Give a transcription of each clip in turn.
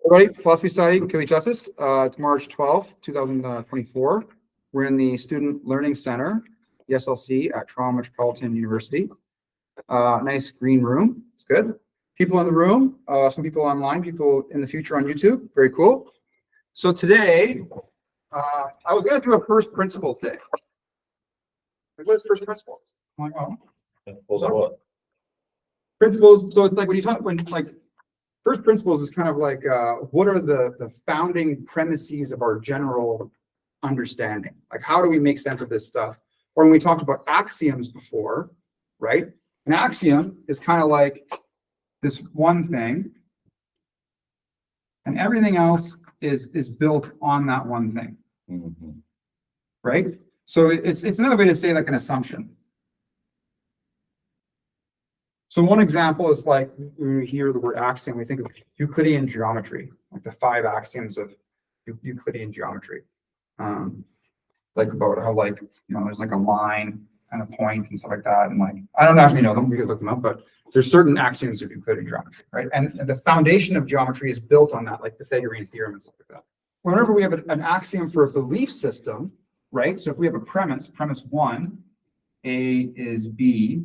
Everybody, Philosophy Society, Kelly Justice. It's March 12th, 2024. We're in the Student Learning Center, the SLC at Toronto Metropolitan University. Nice green room. It's good. People in the room, some people online, people in the future on YouTube. Very cool. So today, I was going to do a first principles day. Like, what is first principles? I'm like, well, principles. So it's like when you talk, first principles is kind of like, what are the founding premises of our general understanding? Like, how do we make sense of this stuff? Or when we talked about axioms before, right? An axiom is kind of like this one thing, and everything else is built on that one thing, right? So it's another way to say like an assumption. So one example is like when we hear the word axiom, we think of Euclidean geometry, like the 5 axioms of Euclidean geometry. Like about how, like, you know, there's like a line and a point and stuff like that. And like, I don't actually know them, we could look them up, but there's certain axioms of Euclidean geometry, right? And the foundation of geometry is built on that, like Pythagorean theorem and stuff like that. Whenever we have an axiom for a belief system, right? So if we have a premise 1, A is B,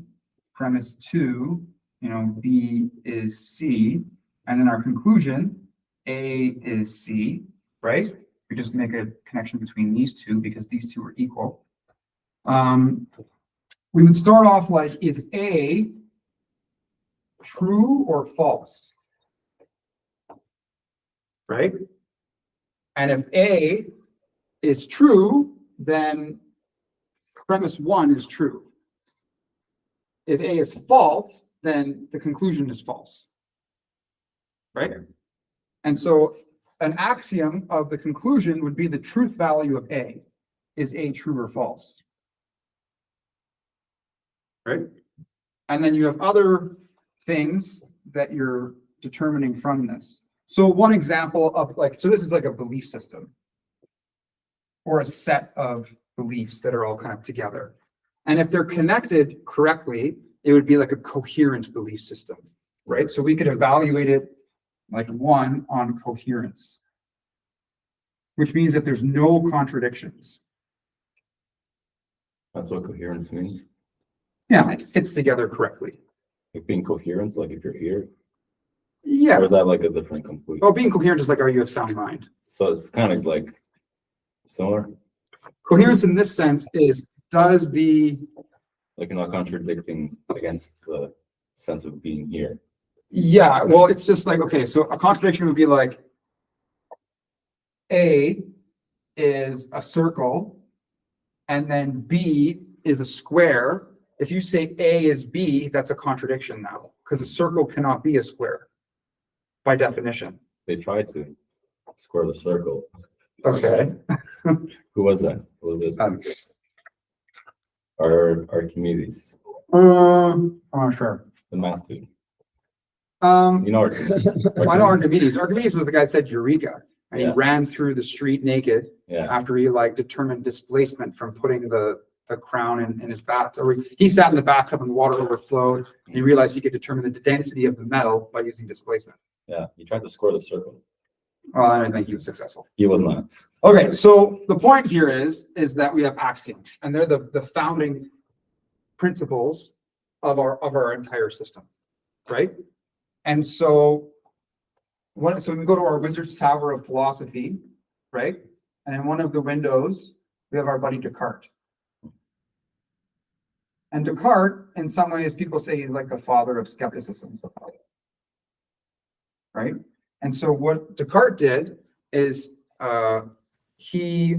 premise 2, you know, B is C, and then our conclusion, A is C, right? We just make a connection between these two because these two are equal. We would start off like, is A true or false? Right? And if A is true, then premise 1 is true. If A is false, then the conclusion is false, right? And so an axiom of the conclusion would be the truth value of A. Is A true or false? Right? And then you have other things that you're determining from this. So one example of like, so this is like a belief system or a set of beliefs that are all kind of together. And if they're connected correctly, it would be like a coherent belief system, right? So we could evaluate it like 1 on coherence, which means that there's no contradictions. That's what coherence means. Yeah, it fits together correctly. Like being coherent, like if you're here. Yeah. Or is that like a different complete? Oh, being coherent is like, are you of sound mind? So it's kind of like similar. Coherence in this sense is, does the... Like you're not contradicting against the sense of being here. Yeah, well, it's just like, okay, so a contradiction would be like, A is a circle, and then B is a square. If you say A is B, that's a contradiction now, because a circle cannot be a square, by definition. They tried to square the circle. Okay. Who was that? Was it Archimedes? I'm not sure. The math dude. You know Archimedes. Well, I know Archimedes. Archimedes was the guy that said Eureka, and he Yeah. ran through the street naked after he like determined displacement from putting the crown in his bathtub. Or he sat in the bathtub and the water overflowed, and he realized he could determine the density of the metal by using displacement. Yeah, he tried to square the circle. Well, I don't think he was successful. He was not. Okay, so the point here is that we have axioms, and they're the founding principles of our entire system, right? And so we go to our wizard's tower of philosophy, right? And in one of the windows, we have our buddy Descartes. And Descartes, in some ways, people say he's like the father of skepticism, right? And so what Descartes did is he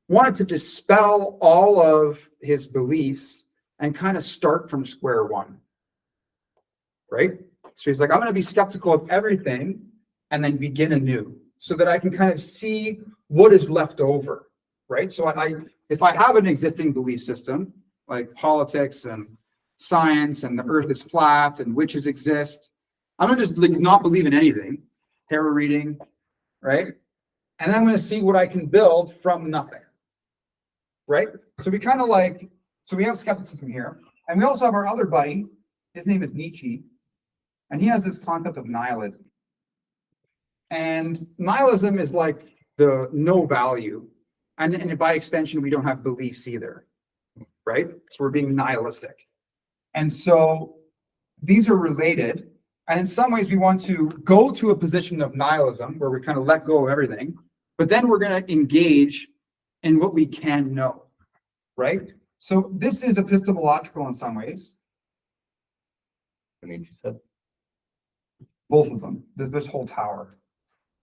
wanted to dispel all of his beliefs and kind of start from square one, right? So he's like, I'm going to be skeptical of everything and then begin anew so that I can kind of see what is left over, right? So if I have an existing belief system, like politics and science and the earth is flat and witches exist, I'm going to just like not believe in anything, tarot reading, right? And I'm going to see what I can build from nothing, right? So we kind of like, so we have skepticism here. And we also have our other buddy, his name is Nietzsche, and he has this concept of nihilism. And nihilism is like the no value. And by extension, we don't have beliefs either, right? So we're being nihilistic. And so these are related. And in some ways, we want to go to a position of nihilism where we kind of let go of everything, but then we're going to engage in what we can know, right? So this is epistemological in some ways. I mean, you said. Both of them. There's this whole tower,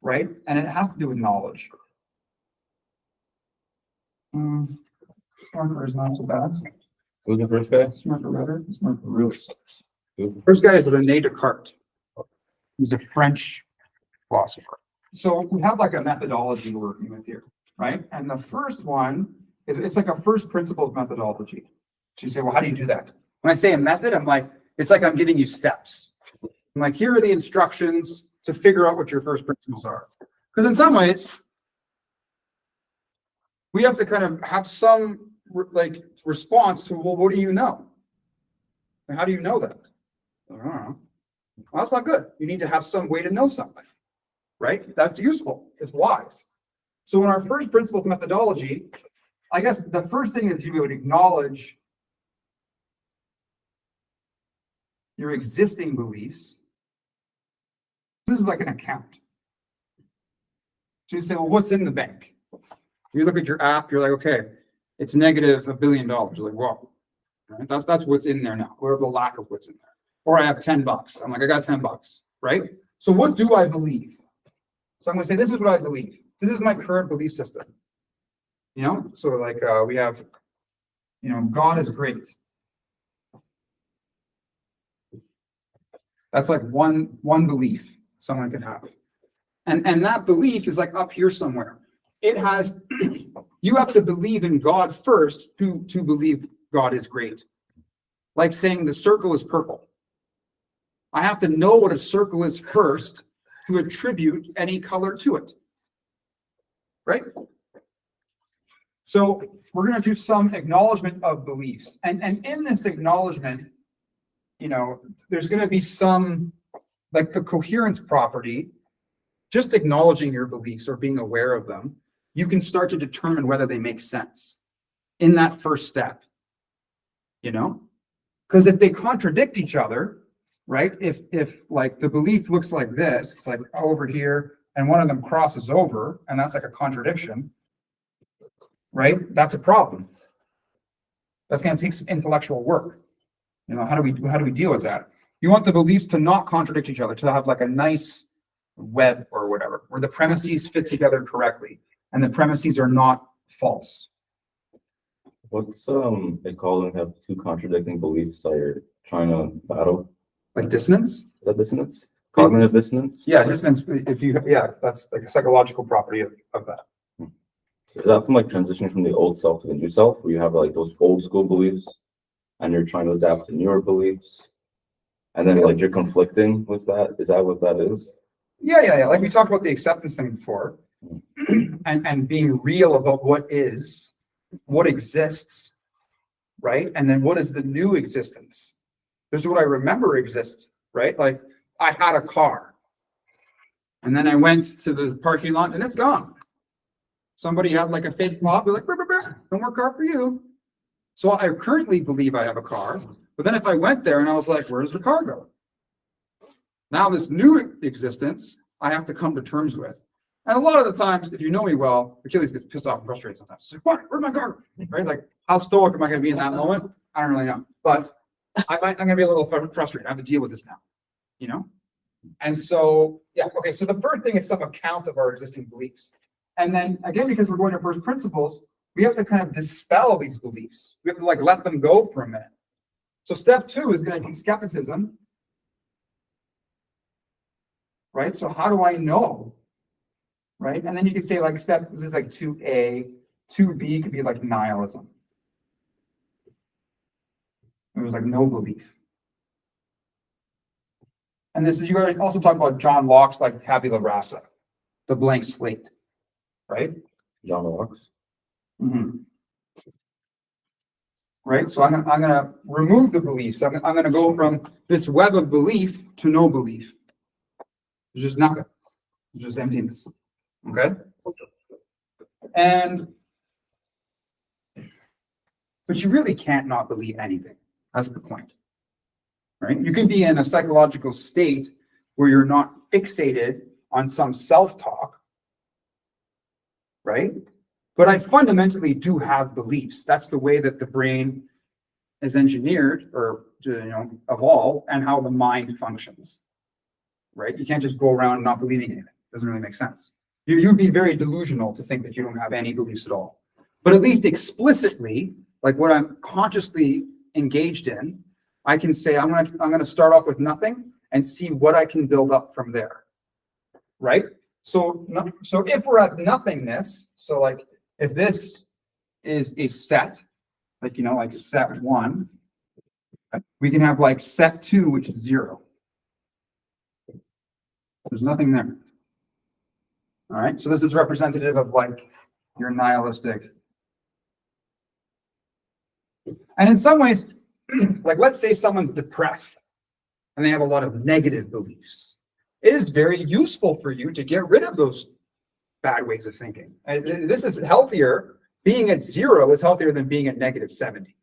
right? And it has to do with knowledge. Smarter is not so bad. Who's the first guy? Smarter better. Smarter really sucks. Who? First guy is René Descartes. He's a French philosopher. So we have like a methodology we're working with here, right? And the first one is it's like a first principles methodology. So you say, well, how do you do that? When I say a method, I'm like, it's like I'm giving you steps. I'm like, here are the instructions to figure out what your first principles are. Because in some ways, we have to kind of have some like response to, well, what do you know? And how do you know that? I don't know. Well, that's not good. You need to have some way to know something, right? That's useful. It's wise. So in our first principles methodology, I guess the first thing is you would acknowledge your existing beliefs. This is like an account. So you'd say, well, what's in the bank? You look at your app, you're like, okay, it's negative $1 billion. You're like, whoa, right? That's what's in there now, or the lack of what's in there. Or I have $10. I'm like, I got $10, right? So what do I believe? So I'm going to say, this is what I believe. This is my current belief system. You know, so like we have, you know, God is great. That's like one belief someone could have. And that belief is like up here somewhere. It has, you have to believe in God first to believe God is great. Like saying the circle is purple. I have to know what a circle is first to attribute any color to it. Right? So we're going to do some acknowledgement of beliefs. And in this acknowledgement, you know, there's going to be some, like the coherence property, just acknowledging your beliefs or being aware of them, you can start to determine whether they make sense in that first step, you know? Because if they contradict each other, right? If like the belief looks like this, it's like over here, and one of them crosses over, and that's like a contradiction, right? That's a problem. That's going to take some intellectual work. You know, how do we deal with that? You want the beliefs to not contradict each other, to have like a nice web or whatever, where the premises fit together correctly, and the premises are not false. What's they call them have two contradicting beliefs that you're trying to battle? Like dissonance? Is that dissonance? Cognitive dissonance? Yeah, dissonance. That's like a psychological property of that. Is that from like transitioning from the old self to the new self, where you have like those old school beliefs and you're trying to adapt to newer beliefs, and then like you're conflicting with that? Is that what that is? Yeah. Like we talked about the acceptance thing before, and being real about what is, what exists, right? And then what is the new existence? There's what I remember exists, right? Like I had a car, and then I went to the parking lot, and it's gone. Somebody had like a fake mop, they're like, no more car for you. So I currently believe I have a car, but then if I went there and I was like, where does the car go? Now this new existence, I have to come to terms with. And a lot of the times, if you know me well, Achilles gets pissed off and frustrated sometimes. It's like, what? Where's my car? Right? Like, how stoic am I going to be in that moment? I don't really know. But I'm going to be a little frustrated. I have to deal with this now, you know? And so, yeah, okay. So the first thing is some account of our existing beliefs. And then again, because we're going to first principles, we have to kind of dispel these beliefs. We have to like let them go for a minute. So step 2 is going to be skepticism. Right? So how do I know? Right? And then you can say like this is like 2A, 2B could be like nihilism. It was like no belief. And this is, you also talk about John Locke's like tabula rasa, the blank slate, right? John Locke's. Mm-hmm. Right? So I'm gonna remove the beliefs. I'm gonna go from this web of belief to no belief. There's just nothing. It's just emptiness. Okay. But you really can't not believe anything. That's the point. Right? You can be in a psychological state where you're not fixated on some self-talk, right? But I fundamentally do have beliefs. That's the way that the brain is engineered or evolved, and how the mind functions, right? You can't just go around not believing in it. Doesn't really make sense. You'd be very delusional to think that you don't have any beliefs at all. But at least explicitly, like what I'm consciously engaged in, I can say I'm gonna start off with nothing and see what I can build up from there, right? So if we're at nothingness, so like if this is a set, like like set 1, we can have like set 2, which is 0. There's nothing there. All right, so this is representative of like your nihilistic. And in some ways, like let's say someone's depressed and they have a lot of negative beliefs. It is very useful for you to get rid of those bad ways of thinking. And this is healthier. Being at 0 is healthier than being at -70,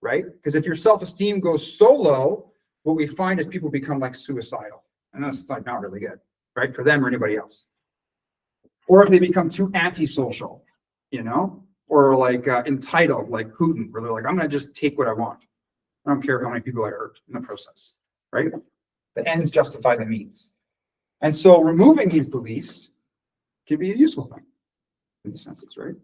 right? Because if your self-esteem goes so low, what we find is people become like suicidal. And that's like not really good, right? For them or anybody else. Or if they become too antisocial, or like entitled, like Putin, where they're like, I'm going to just take what I want. I don't care how many people I hurt in the process, right? The ends justify the means. And so removing these beliefs can be a useful thing in these senses, right?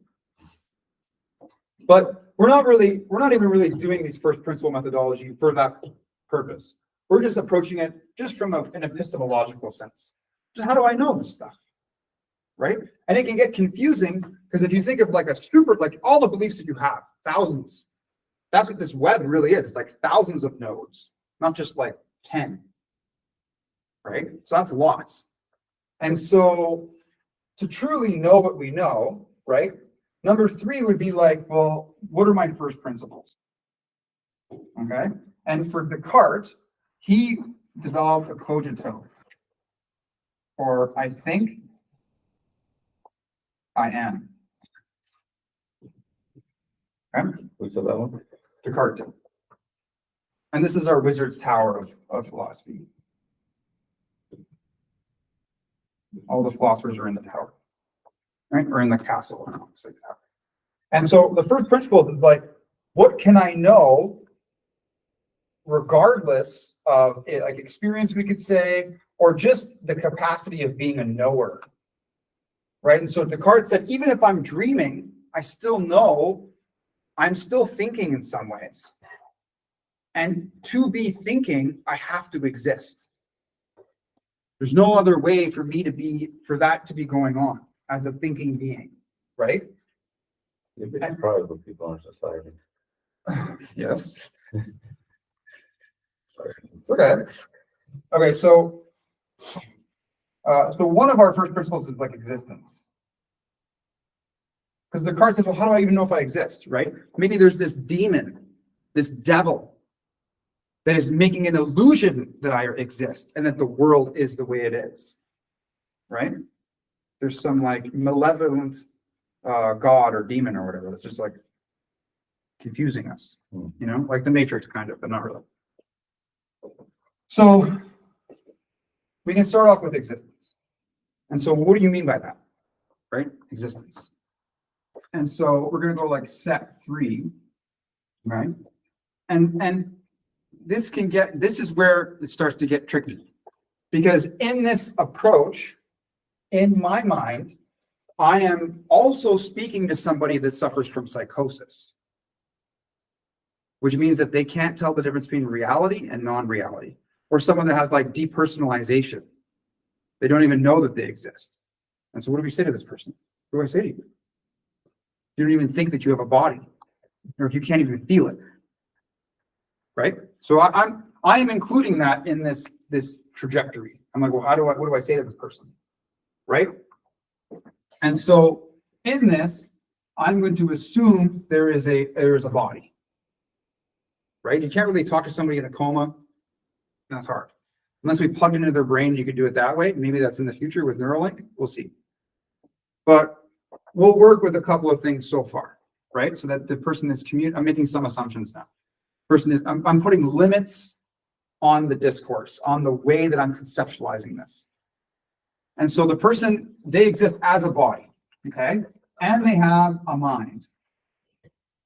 But we're not even really doing these first principle methodology for that purpose. We're just approaching it just from an epistemological sense. Just how do I know this stuff? Right? And it can get confusing because if you think of like like all the beliefs that you have, thousands, that's what this web really is. It's like thousands of nodes, not just like 10. Right? So that's lots. And so to truly know what we know, right? Number 3 would be like, well, what are my first principles? Okay. And for Descartes, he developed a cogito, or I think I am. Okay? Who said that one? Descartes. And this is our wizard's tower of philosophy. All the philosophers are in the tower, right? Or in the castle. I don't know, it's like that. And so the first principle is like, what can I know regardless of like experience, we could say, or just the capacity of being a knower, right? And so Descartes said, even if I'm dreaming, I still know I'm still thinking in some ways. And to be thinking, I have to exist. There's no other way for that to be going on as a thinking being, right? You'd be surprised with people in our society. Yes. Okay. Okay, so one of our first principles is like existence. Because Descartes says, well, how do I even know if I exist, right? Maybe there's this demon, this devil, that is making an illusion that I exist and that the world is the way it is, right? There's some like malevolent god or demon or whatever that's just like confusing us, like the Matrix kind of, but not really. So we can start off with existence. And so what do you mean by that, right? Existence. And so we're going to go like set 3, right? And this is where it starts to get tricky, because in this approach, in my mind, I am also speaking to somebody that suffers from psychosis, which means that they can't tell the difference between reality and non-reality, or someone that has like depersonalization. They don't even know that they exist. And so what do we say to this person? What do I say to you? You don't even think that you have a body, or if you can't even feel it, right? So I am including that in this trajectory. I'm like, well, what do I say to this person, right? And so in this, I'm going to assume there is a body, right? You can't really talk to somebody in a coma. That's hard. Unless we plugged into their brain, you could do it that way. Maybe that's in the future with Neuralink. We'll see. But we'll work with a couple of things so far, right? So that the person is I'm making some assumptions now. I'm putting limits on the discourse, on the way that I'm conceptualizing this. And so the person, they exist as a body, okay? And they have a mind,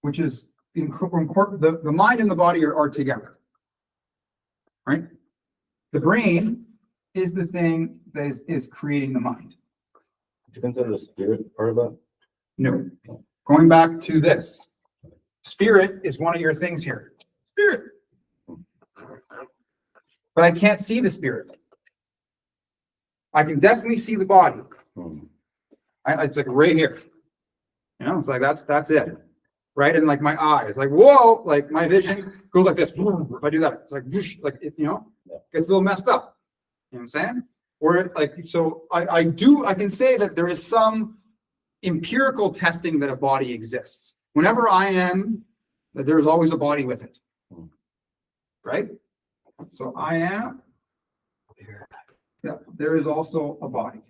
which is the mind and the body are together, right? The brain is the thing that is creating the mind. Would you consider the spirit part of that? No. Going back to this, spirit is one of your things here. Spirit. But I can't see the spirit. I can definitely see the body. It's like right here. You know, it's like that's it. Right? And like my eyes, like, whoa, like my vision goes like this. If I do that, it's like whoosh, like it, you know, gets a little messed up. You know what I'm saying? Or like, so I can say that there is some empirical testing that a body exists. Whenever I am, that there is always a body with it. Right? So I am, yeah, there is also a body.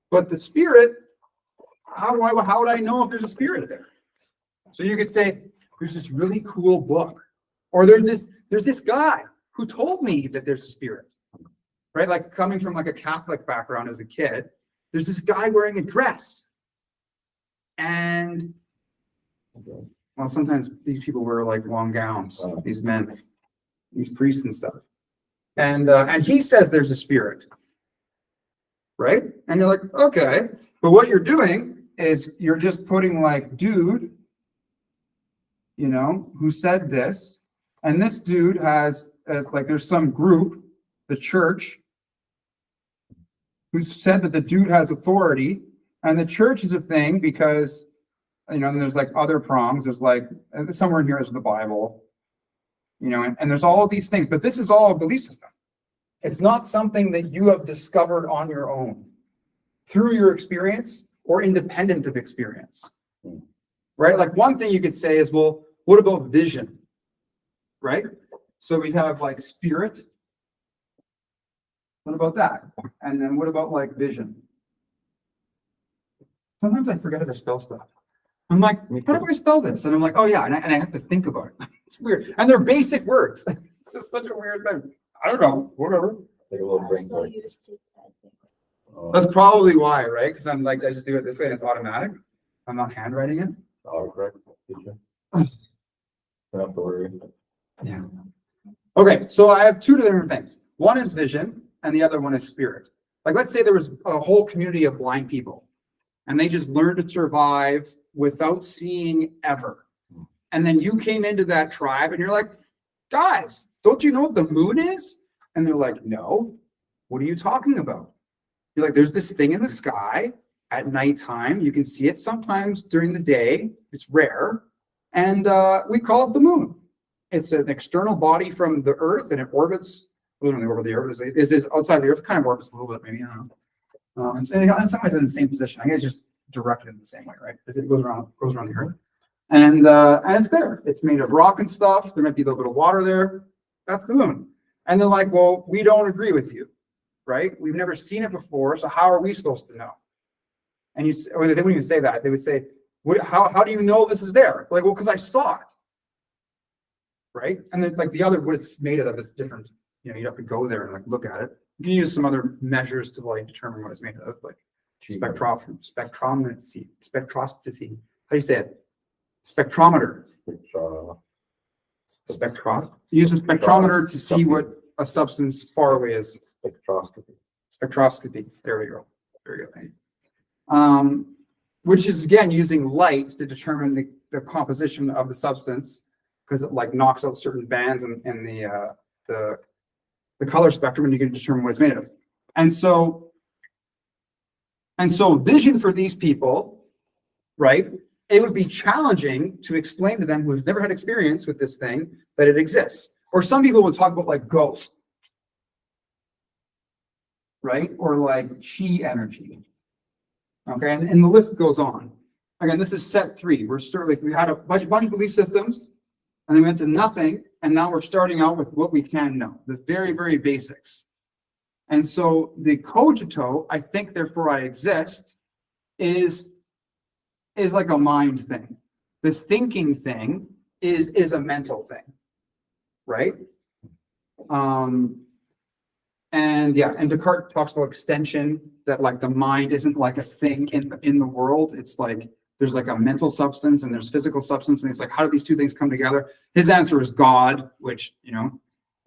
But the spirit, how would I know if there's a spirit there? So you could say, there's this really cool book. Or there's this guy who told me that there's a spirit. Right? Like coming from like a Catholic background as a kid, there's this guy wearing a dress. And well, sometimes these people wear like long gowns, these men, these priests and stuff. And he says there's a spirit. Right? And you're like, okay. But what you're doing is you're just putting like, dude, you know, who said this. And this dude has like, there's some group, the church, who said that the dude has authority. And the church is a thing because, you know, and there's like other prongs. There's like, somewhere in here is the Bible, you know, and there's all of these things. But this is all a belief system. It's not something that you have discovered on your own through your experience or independent of experience, right? Like one thing you could say is, well, what about vision, right? So we have like spirit. What about that? And then what about like vision? Sometimes I forget how to spell stuff. I'm like, how do I spell this? And I'm like, oh yeah, and I have to think about it. It's weird. And they're basic words. It's just such a weird thing. I don't know, whatever. Like a little brain So fart. used to that. That's probably why, right? Because I'm like, I just do it this way and it's automatic. I'm not handwriting it. Autocorrect feature. Don't have to worry. Yeah. Okay, so I have two different things. One is vision and the other one is spirit. Like let's say there was a whole community of blind people and they just learned to survive without seeing ever. And then you came into that tribe and you're like, guys, don't you know what the moon is? And they're like, no, what are you talking about? You're like, there's this thing in the sky at nighttime. You can see it sometimes during the day. It's rare. And we call it the moon. It's an external body from the earth and it orbits, literally over the earth. Is outside the earth, kind of orbits a little bit, maybe, I don't know. And in some ways in the same position. I guess just directed in the same way, right? It goes around the earth. And it's there. It's made of rock and stuff. There might be a little bit of water there. That's the moon. And they're like, well, we don't agree with you, right? We've never seen it before, so how are we supposed to know? And or they wouldn't even say that. They would say, how do you know this is there? Like, well, because I saw it, right? And then like the other, what it's made out of is different. You know, you have to go there and like look at it. You can use some other measures to like determine what it's made of, like spectroscopy. How do you say it? Spectrometer. Use a spectrometer to see what a substance far away is. Spectroscopy. There we go. Which is again using light to determine the composition of the substance because it like knocks out certain bands in the color spectrum and you can determine what it's made of. And so vision for these people, right? It would be challenging to explain to them who've never had experience with this thing that it exists. Or some people will talk about like ghosts, right? Or like chi energy. Okay, and the list goes on. Again, this is set 3. We had a bunch of belief systems, and then we went to nothing, And now we're starting out with what we can know, the very, very basics. And so the cogito, I think, therefore I exist, is like a mind thing. The thinking thing is a mental thing, right? And Descartes talks about extension, that like the mind isn't like a thing in the world. It's like there's like a mental substance and there's physical substance, and it's like, how do these two things come together? His answer is God, which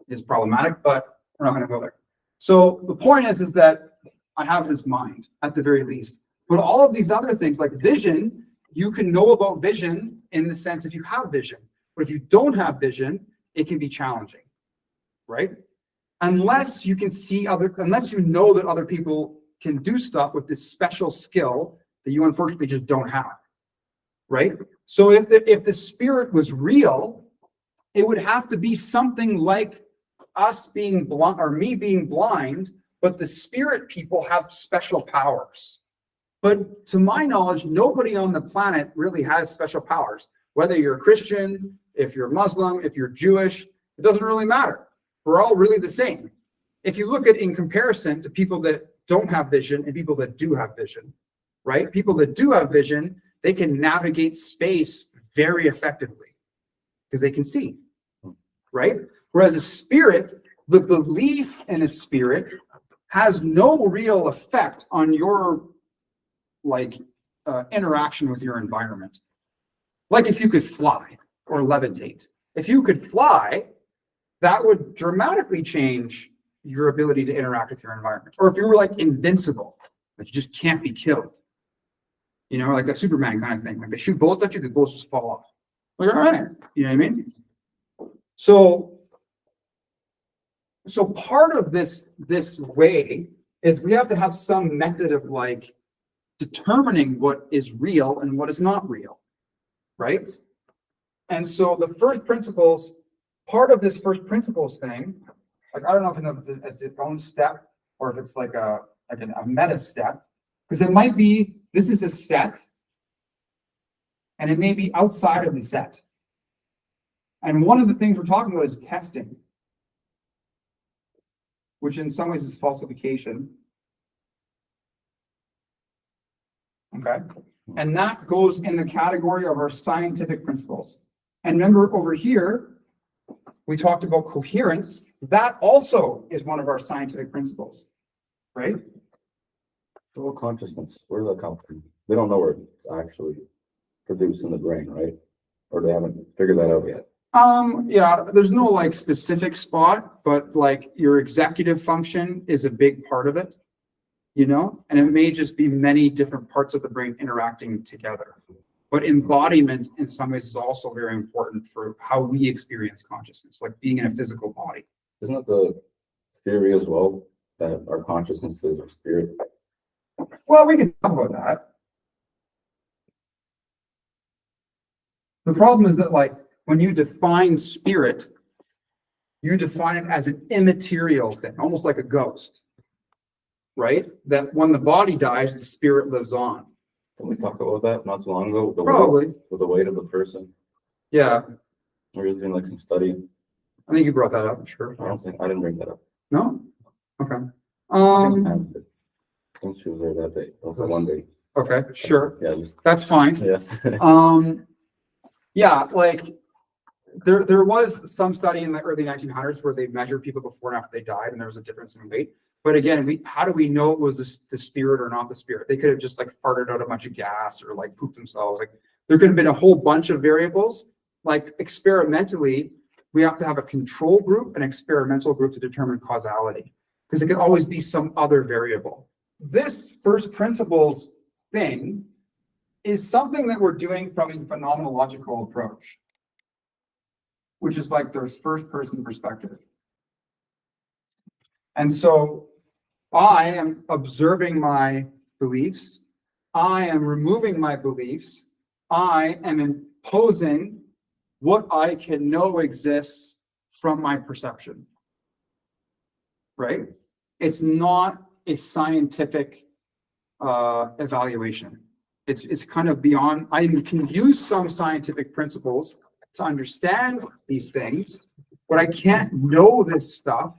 is problematic, but we're not going to go there. So the point is that I have this mind at the very least. But all of these other things like vision, you can know about vision in the sense if you have vision. But if you don't have vision, it can be challenging, right? Unless you can see unless you know that other people can do stuff with this special skill that you unfortunately just don't have, right? So if the spirit was real, it would have to be something like us being blind or me being blind, but the spirit people have special powers. But to my knowledge, nobody on the planet really has special powers. Whether you're a Christian, if you're Muslim, if you're Jewish, it doesn't really matter. We're all really the same. If you look at in comparison to people that don't have vision and people that do have vision, right? People that do have vision, they can navigate space very effectively because they can see, right? Whereas a spirit, the belief in a spirit has no real effect on your interaction with your environment. Like if you could fly or levitate. If you could fly, that would dramatically change your ability to interact with your environment. Or if you were like invincible, that you just can't be killed. Like a Superman kind of thing. Like they shoot bullets at you, the bullets just fall off. Like, all right, you know what I mean? So part of this way is we have to have some method of like determining what is real and what is not real, right? And so the first principles, part of this first principles thing, like I don't know if it's its own step or if it's like a meta step, because it might be this is a set and it may be outside of the set. And one of the things we're talking about is testing, which in some ways is falsification. Okay. And that goes in the category of our scientific principles. And remember over here, we talked about coherence. That also is one of our scientific principles, right? Well, consciousness, where does that come from? They don't know where it's actually produced in the brain, right? Or they haven't figured that out yet. Yeah, there's no like specific spot, but like your executive function is a big part of it, and it may just be many different parts of the brain interacting together. But embodiment in some ways is also very important for how we experience consciousness, like being in a physical body. Isn't it the theory as well that our consciousness is our spirit? Well, we can talk about that. The problem is that like when you define spirit, you define it as an immaterial thing, almost like a ghost, right? That when the body dies, the spirit lives on. Can we talk about that not too long ago? Probably. With the weight of the person. Yeah, We were doing like some study. I think you brought that up, sure. I didn't bring that up. No? Okay. I think she was there that day. That was the one day. Okay, sure. Yeah, That's fine. yes. Yeah, like there was some study in the early 1900s where they measured people before and after they died, and there was a difference in weight. But again, how do we know it was the spirit or not the spirit? They could have just like farted out a bunch of gas or like pooped themselves. Like there could have been a whole bunch of variables. Like experimentally, we have to have a control group, an experimental group to determine causality, because it could always be some other variable. This first principles thing is something that we're doing from a phenomenological approach, which is like their first person perspective. And so I am observing my beliefs. I am removing my beliefs. I am imposing what I can know exists from my perception, right? It's not a scientific evaluation. It's kind of beyond. I can use some scientific principles to understand these things, but I can't know this stuff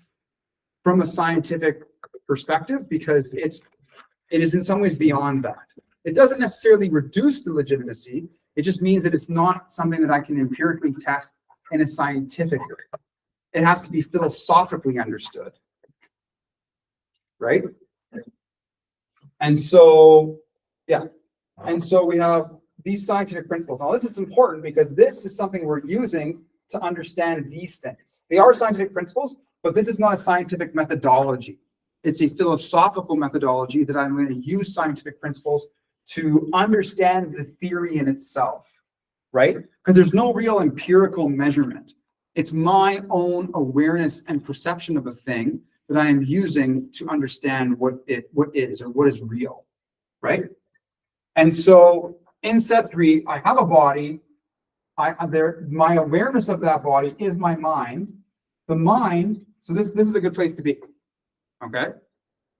from a scientific perspective because it is in some ways beyond that. It doesn't necessarily reduce the legitimacy. It just means that it's not something that I can empirically test in a scientific way. It has to be philosophically understood. Right? And so, yeah. And so we have these scientific principles. Now, this is important because this is something we're using to understand these things. They are scientific principles, but this is not a scientific methodology. It's a philosophical methodology that I'm going to use scientific principles to understand the theory in itself, right? Because there's no real empirical measurement. It's my own awareness and perception of a thing that I am using to understand what is or what is real, right? And so in set 3, I have a body. My awareness of that body is my mind. The mind, so this is a good place to be, okay?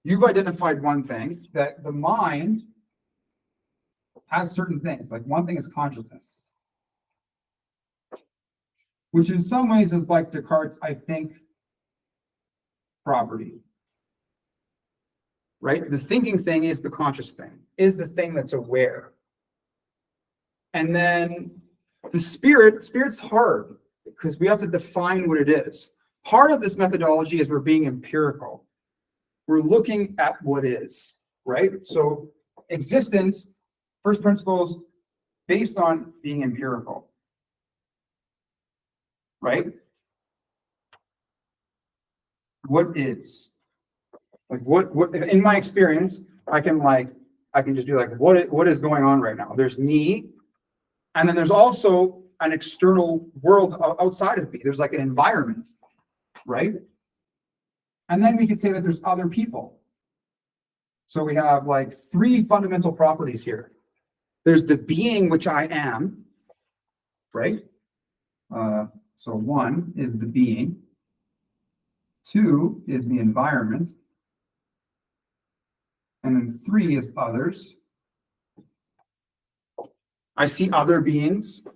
You've identified one thing, that the mind has certain things. Like one thing is consciousness, which in some ways is like Descartes' I think property, right? The thinking thing is the conscious thing, is the thing that's aware. And then the spirit's hard because we have to define what it is. Part of this methodology is we're being empirical. We're looking at what is, right? So existence, first principles, based on being empirical, right? What is? Like what in my experience, I can just do like what is going on right now? There's me, and then there's also an external world outside of me. There's like an environment, right? And then we could say that there's other people. So we have like 3 fundamental properties here. There's the being which I am, right? So 1 is the being. 2 is the environment. And then 3 is others. I see other beings,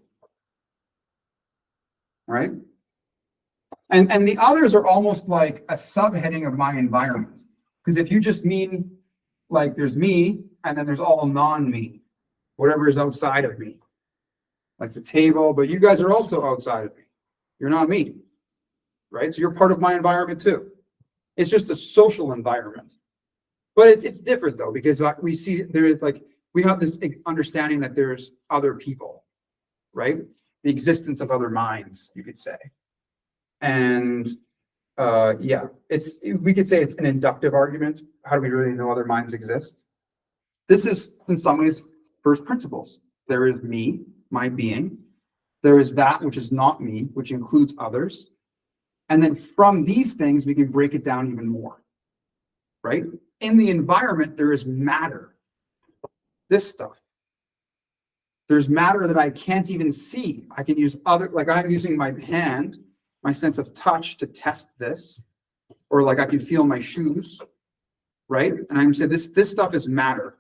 right? And the others are almost like a subheading of my environment. Because if you just mean like there's me and then there's all non-me, whatever is outside of me, like the table, but you guys are also outside of me. You're not me, right? So you're part of my environment too. It's just a social environment. But it's different though, because we see there's like, we have this understanding that there's other people, right? The existence of other minds, you could say. And yeah, we could say it's an inductive argument. How do we really know other minds exist? This is in some ways first principles. There is me, my being. There is that which is not me, which includes others. And then from these things, we can break it down even more, right? In the environment, there is matter. This stuff. There's matter that I can't even see. I can use like I'm using my hand, my sense of touch to test this, or like I can feel my shoes, right? And I'm saying this stuff is matter.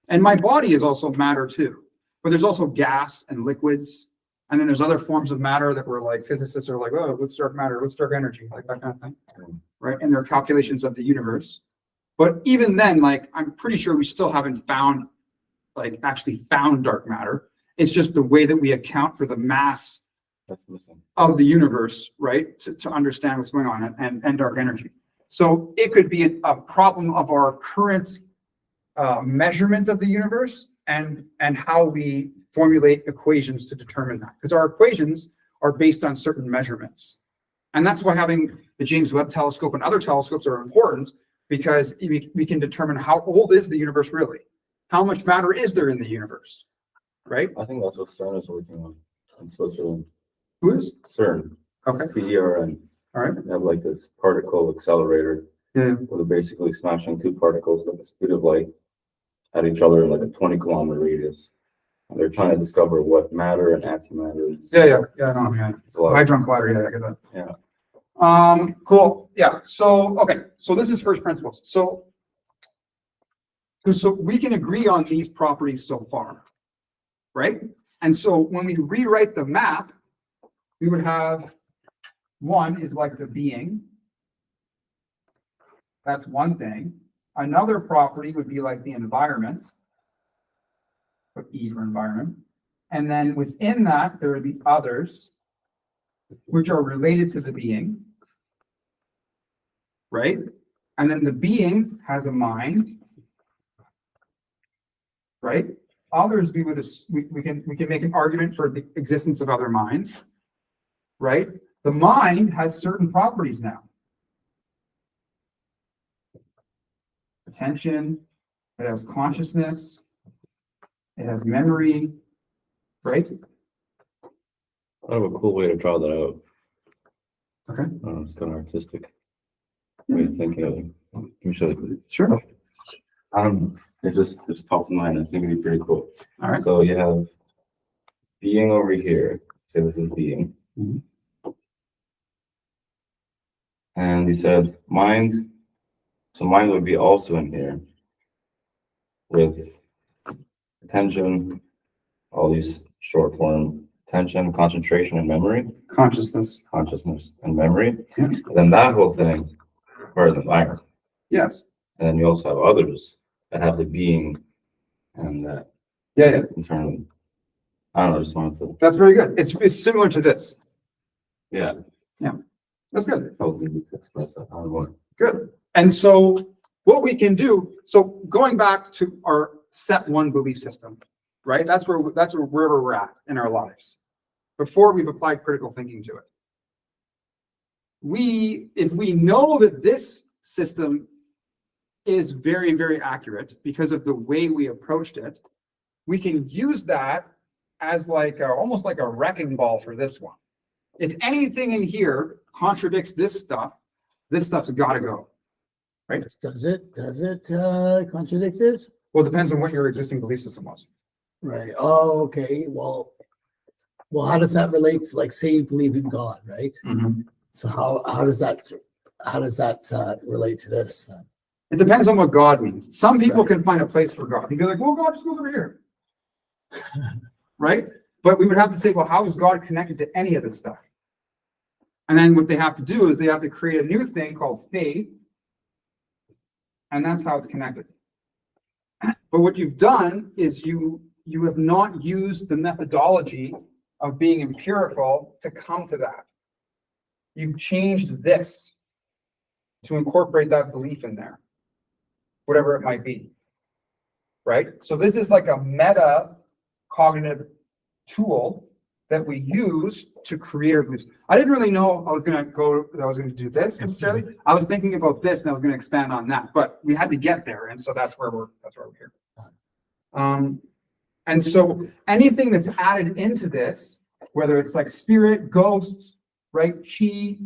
And my body is also matter too. But there's also gas and liquids. And then there's other forms of matter that we're like, physicists are like, oh, what's dark matter? What's dark energy? Like that kind of thing, right? And their calculations of the universe. But even then, like, I'm pretty sure we still haven't found, like, actually found dark matter. It's just the way that we account for the mass of the universe, right? To understand what's going on and dark energy. So it could be a problem of our current measurement of the universe and how we formulate equations to determine that. Because our equations are based on certain measurements. And that's why having the James Webb Telescope and other telescopes are important, because we can determine how old is the universe really? How much matter is there in the universe, right? I think that's what CERN is working on in Switzerland. Who is? CERN. Okay. CERN. All right. They have like this particle accelerator. Yeah. Where they're basically smashing 2 particles at the speed of light at each other in like a 20-kilometer radius. And they're trying to discover what matter and antimatter is. Yeah. No, yeah. Hadron collider, yeah, I get that. Yeah. Cool. Yeah. So, okay. So this is first principles. So we can agree on these properties so far, right? And so when we rewrite the map, we would have One is like the being. That's one thing. Another property would be like the environment. Put E for environment. And then within that, there would be others, which are related to the being. Right? And then the being has a mind. Right? Others, we can make an argument for the existence of other minds. Right? The mind has certain properties now. Attention, it has consciousness, it has memory, right? I have a cool way to draw that out. Okay. It's kind of artistic way of thinking of it. Let me show you. Sure. It just popped in mind. I think it'd be pretty cool. All right. So you have being over here. Say this is being. Mhm. And you said mind. So mind would be also in here with attention, all these short form attention, concentration, and memory. Consciousness. Consciousness and memory. Yeah. And then that whole thing is part of the environment. Yes. And then you also have others that have the being and that Yeah. internally. I don't know, I just wanted to. That's very good. It's similar to this. Yeah. That's good. Hopefully need to express that more. Good. And so what we can do, so going back to our set one belief system, right? That's wherever we're at in our lives before we've applied critical thinking to it. If we know that this system is very, very accurate because of the way we approached it, we can use that as almost like a wrecking ball for this one. If anything in here contradicts this stuff's got to go. Right? Does it contradict it? Well, it depends on what your existing belief system was. Right. Oh, okay. Well, how does that relate to, like, say you believe in God, right? So how does that relate to this then? It depends on what God means. Some people can find a place for God. You'd be like, well, God just goes over here. Right? But we would have to say, well, how is God connected to any of this stuff? And then what they have to do is they have to create a new thing called faith. And that's how it's connected. But what you've done is you have not used the methodology of being empirical to come to that. You've changed this to incorporate that belief in there, whatever it might be. Right? So this is like a meta cognitive tool that we use to create our beliefs. I didn't really know I was going to do this necessarily. I was thinking about this and I was going to expand on that, but we had to get there, and so that's where we're here. And so anything that's added into this, whether it's like spirit, ghosts, right, chi.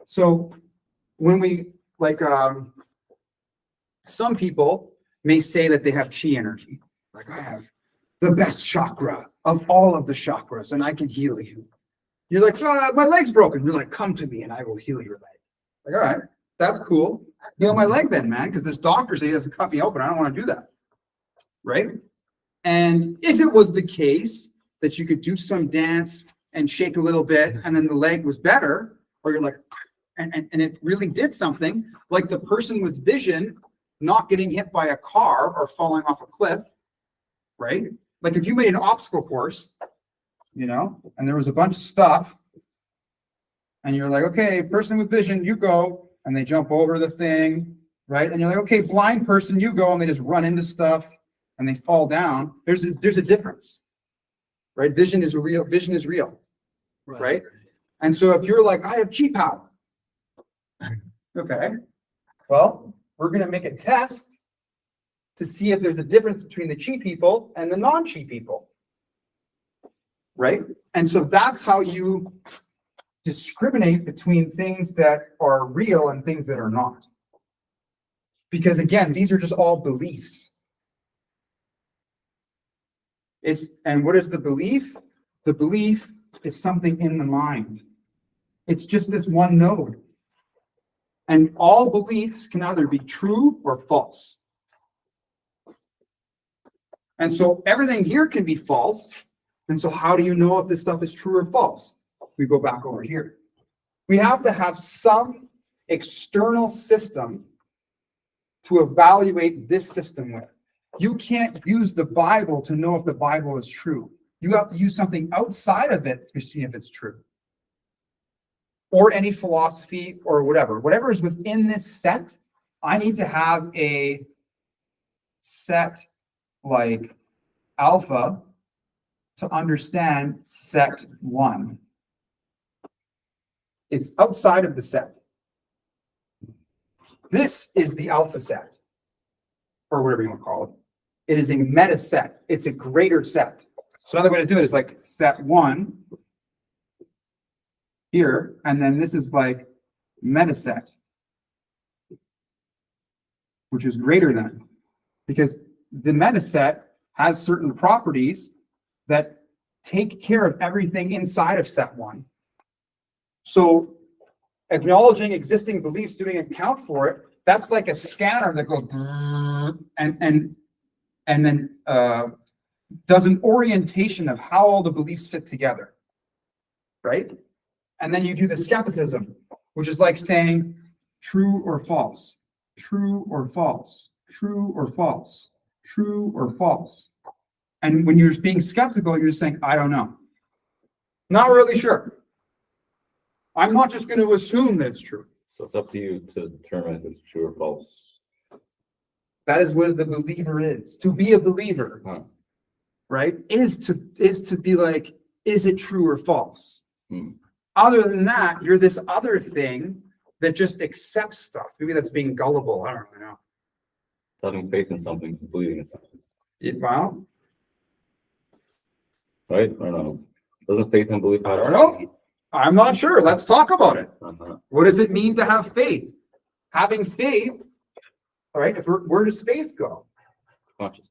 So when we some people may say that they have chi energy, like I have the best chakra of all of the chakras, and I can heal you. You're like, my leg's broken. You're like, come to me and I will heal your leg. Like, all right, that's cool. Heal my leg then, man, because this doctor says he doesn't cut me open. I don't want to do that. Right? And if it was the case that you could do some dance and shake a little bit and then the leg was better, or you're like, and it really did something, like the person with vision not getting hit by a car or falling off a cliff, right? Like if you made an obstacle course, and there was a bunch of stuff, and you're like, okay, person with vision, you go, and they jump over the thing, right? And you're like, okay, blind person, you go, and they just run into stuff, and they fall down. There's a difference, right? Vision is real, right? And so if you're like, I have chi power, okay, well, we're going to make a test to see if there's a difference between the chi people and the non-chi people. Right? And so that's how you discriminate between things that are real and things that are not. Because again, these are just all beliefs. And what is the belief? The belief is something in the mind. It's just this one node. And all beliefs can either be true or false. And so everything here can be false. And so how do you know if this stuff is true or false? We go back over here. We have to have some external system to evaluate this system with. You can't use the Bible to know if the Bible is true. You have to use something outside of it to see if it's true. Or any philosophy or whatever. Whatever is within this set, I need to have a set like alpha to understand set 1. It's outside of the set. This is the alpha set, or whatever you want to call it. It is a meta set. It's a greater set. So another way to do it is like set 1 here, and then this is like meta set, which is greater than, because the meta set has certain properties that take care of everything inside of set 1. So acknowledging existing beliefs, doing account for it, that's like a scanner that goes and then does an orientation of how all the beliefs fit together, right? And then you do the skepticism, which is like saying true or false, true or false, true or false, true or false. And when you're being skeptical, you're just saying, I don't know. Not really sure. I'm not just going to assume that it's true. So it's up to you to determine if it's true or false. That is what the believer is. To be a believer, right, is to be like, is it true or false? Other than that, you're this other thing that just accepts stuff. Maybe that's being gullible. I don't really know. Having faith in something, believing in something. Well, Right? I don't know. Doesn't faith and belief I don't know. I'm not sure. Let's talk about it. What does it mean to have faith? Having faith, all right, where does faith go? Consciousness.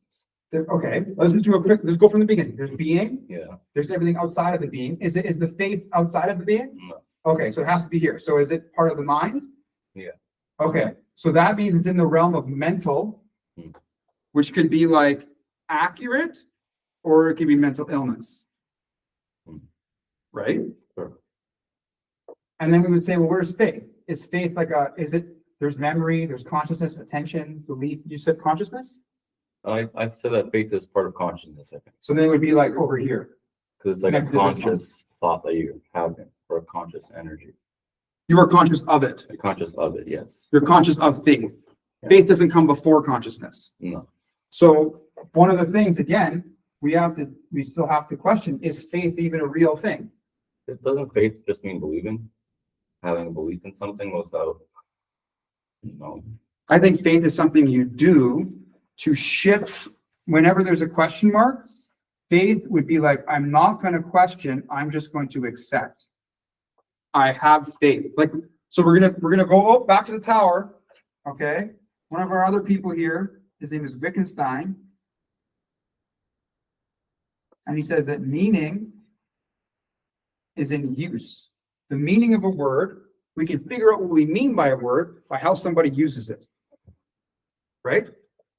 Okay, let's just do a quick, let's go from the beginning. There's being. Yeah. There's everything outside of the being. Is the faith outside of the being? No. Okay, so it has to be here. So is it part of the mind? Yeah. Okay, so that means it's in the realm of mental, which could be like accurate, or it could be mental illness. Right? Sure. And then we would say, well, where's faith? Is faith like there's memory, there's consciousness, attention, belief. You said consciousness? I said that faith is part of consciousness, I think. So then it would be like over here. Because it's like a Connected to this conscious thought that you're having, or a conscious energy. You are conscious of it. You're conscious of it, yes. You're conscious of faith. Yeah. Faith doesn't come before consciousness. No. So one of the things, again, we still have to question, is faith even a real thing? Doesn't faith just mean believing? Having a belief in something without, I think faith is something you do to shift whenever there's a question mark. Faith would be like, I'm not going to question, I'm just going to accept. I have faith. Like, so we're gonna go back to the tower. Okay. One of our other people here, his name is Wittgenstein. And he says that meaning is in use. The meaning of a word, we can figure out what we mean by a word by how somebody uses it. Right?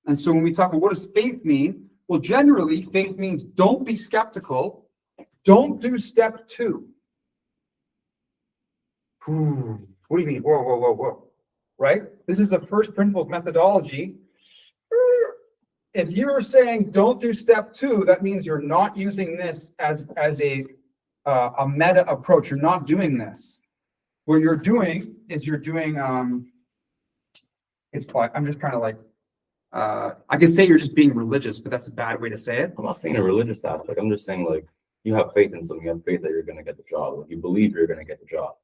And so when we talk about what does faith mean? Well, generally, faith means don't be skeptical. Don't do step 2. What do you mean? Whoa, whoa, whoa, whoa. Right? This is a first principles methodology. If you're saying don't do step 2, that means you're not using this as a meta approach. You're not doing this. What you're doing is you're doing I'm just trying to like I can say you're just being religious, but that's a bad way to say it. I'm not saying a religious aspect. I'm just saying like you have faith in something. You have faith that you're going to get the job. Like, you believe you're going to get the job.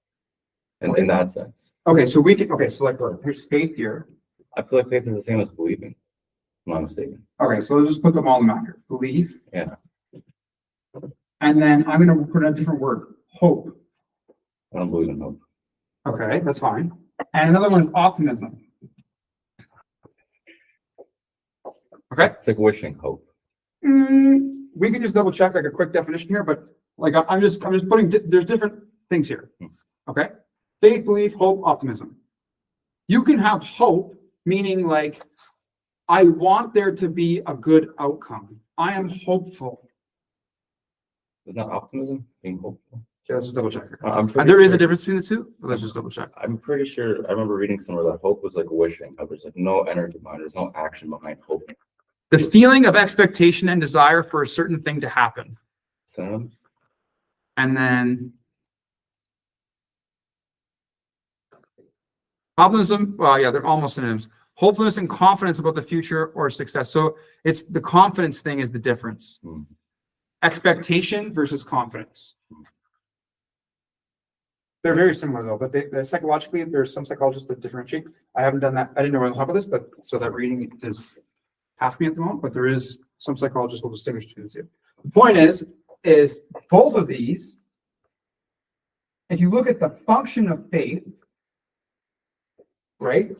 And in that sense. Okay, so so like here's faith here. I feel like faith is the same as believing. I'm not mistaken. Okay, so let's just put them all in the map here. Belief. Yeah. And then I'm going to put in a different word. Hope. I don't believe in hope. Okay, that's fine. And another one is optimism. Okay. It's like wishing hope. We can just double check like a quick definition here, but like I'm just putting there's different things here. Okay. Faith, belief, hope, optimism. You can have hope, meaning like I want there to be a good outcome. I am hopeful. Isn't that optimism? Being hopeful. Okay, let's just double check. I'm pretty There is a sure- difference between the two, but let's just double check. I'm pretty sure, I remember reading somewhere that hope was like wishing, how there's like no energy behind, there's no action behind hoping. The feeling of expectation and desire for a certain thing to happen. Synonyms? And then optimism, well, yeah, they're almost synonyms. Hopefulness and confidence about the future or success. So it's the confidence thing is the difference. Hmm. Expectation versus confidence. They're very similar though, but they're psychologically, there's some psychologists that differentiate. I haven't done that. I didn't know on top of this, but so that reading is past me at the moment, but there is some psychologists will distinguish between the two. The point is both of these, if you look at the function of faith, right?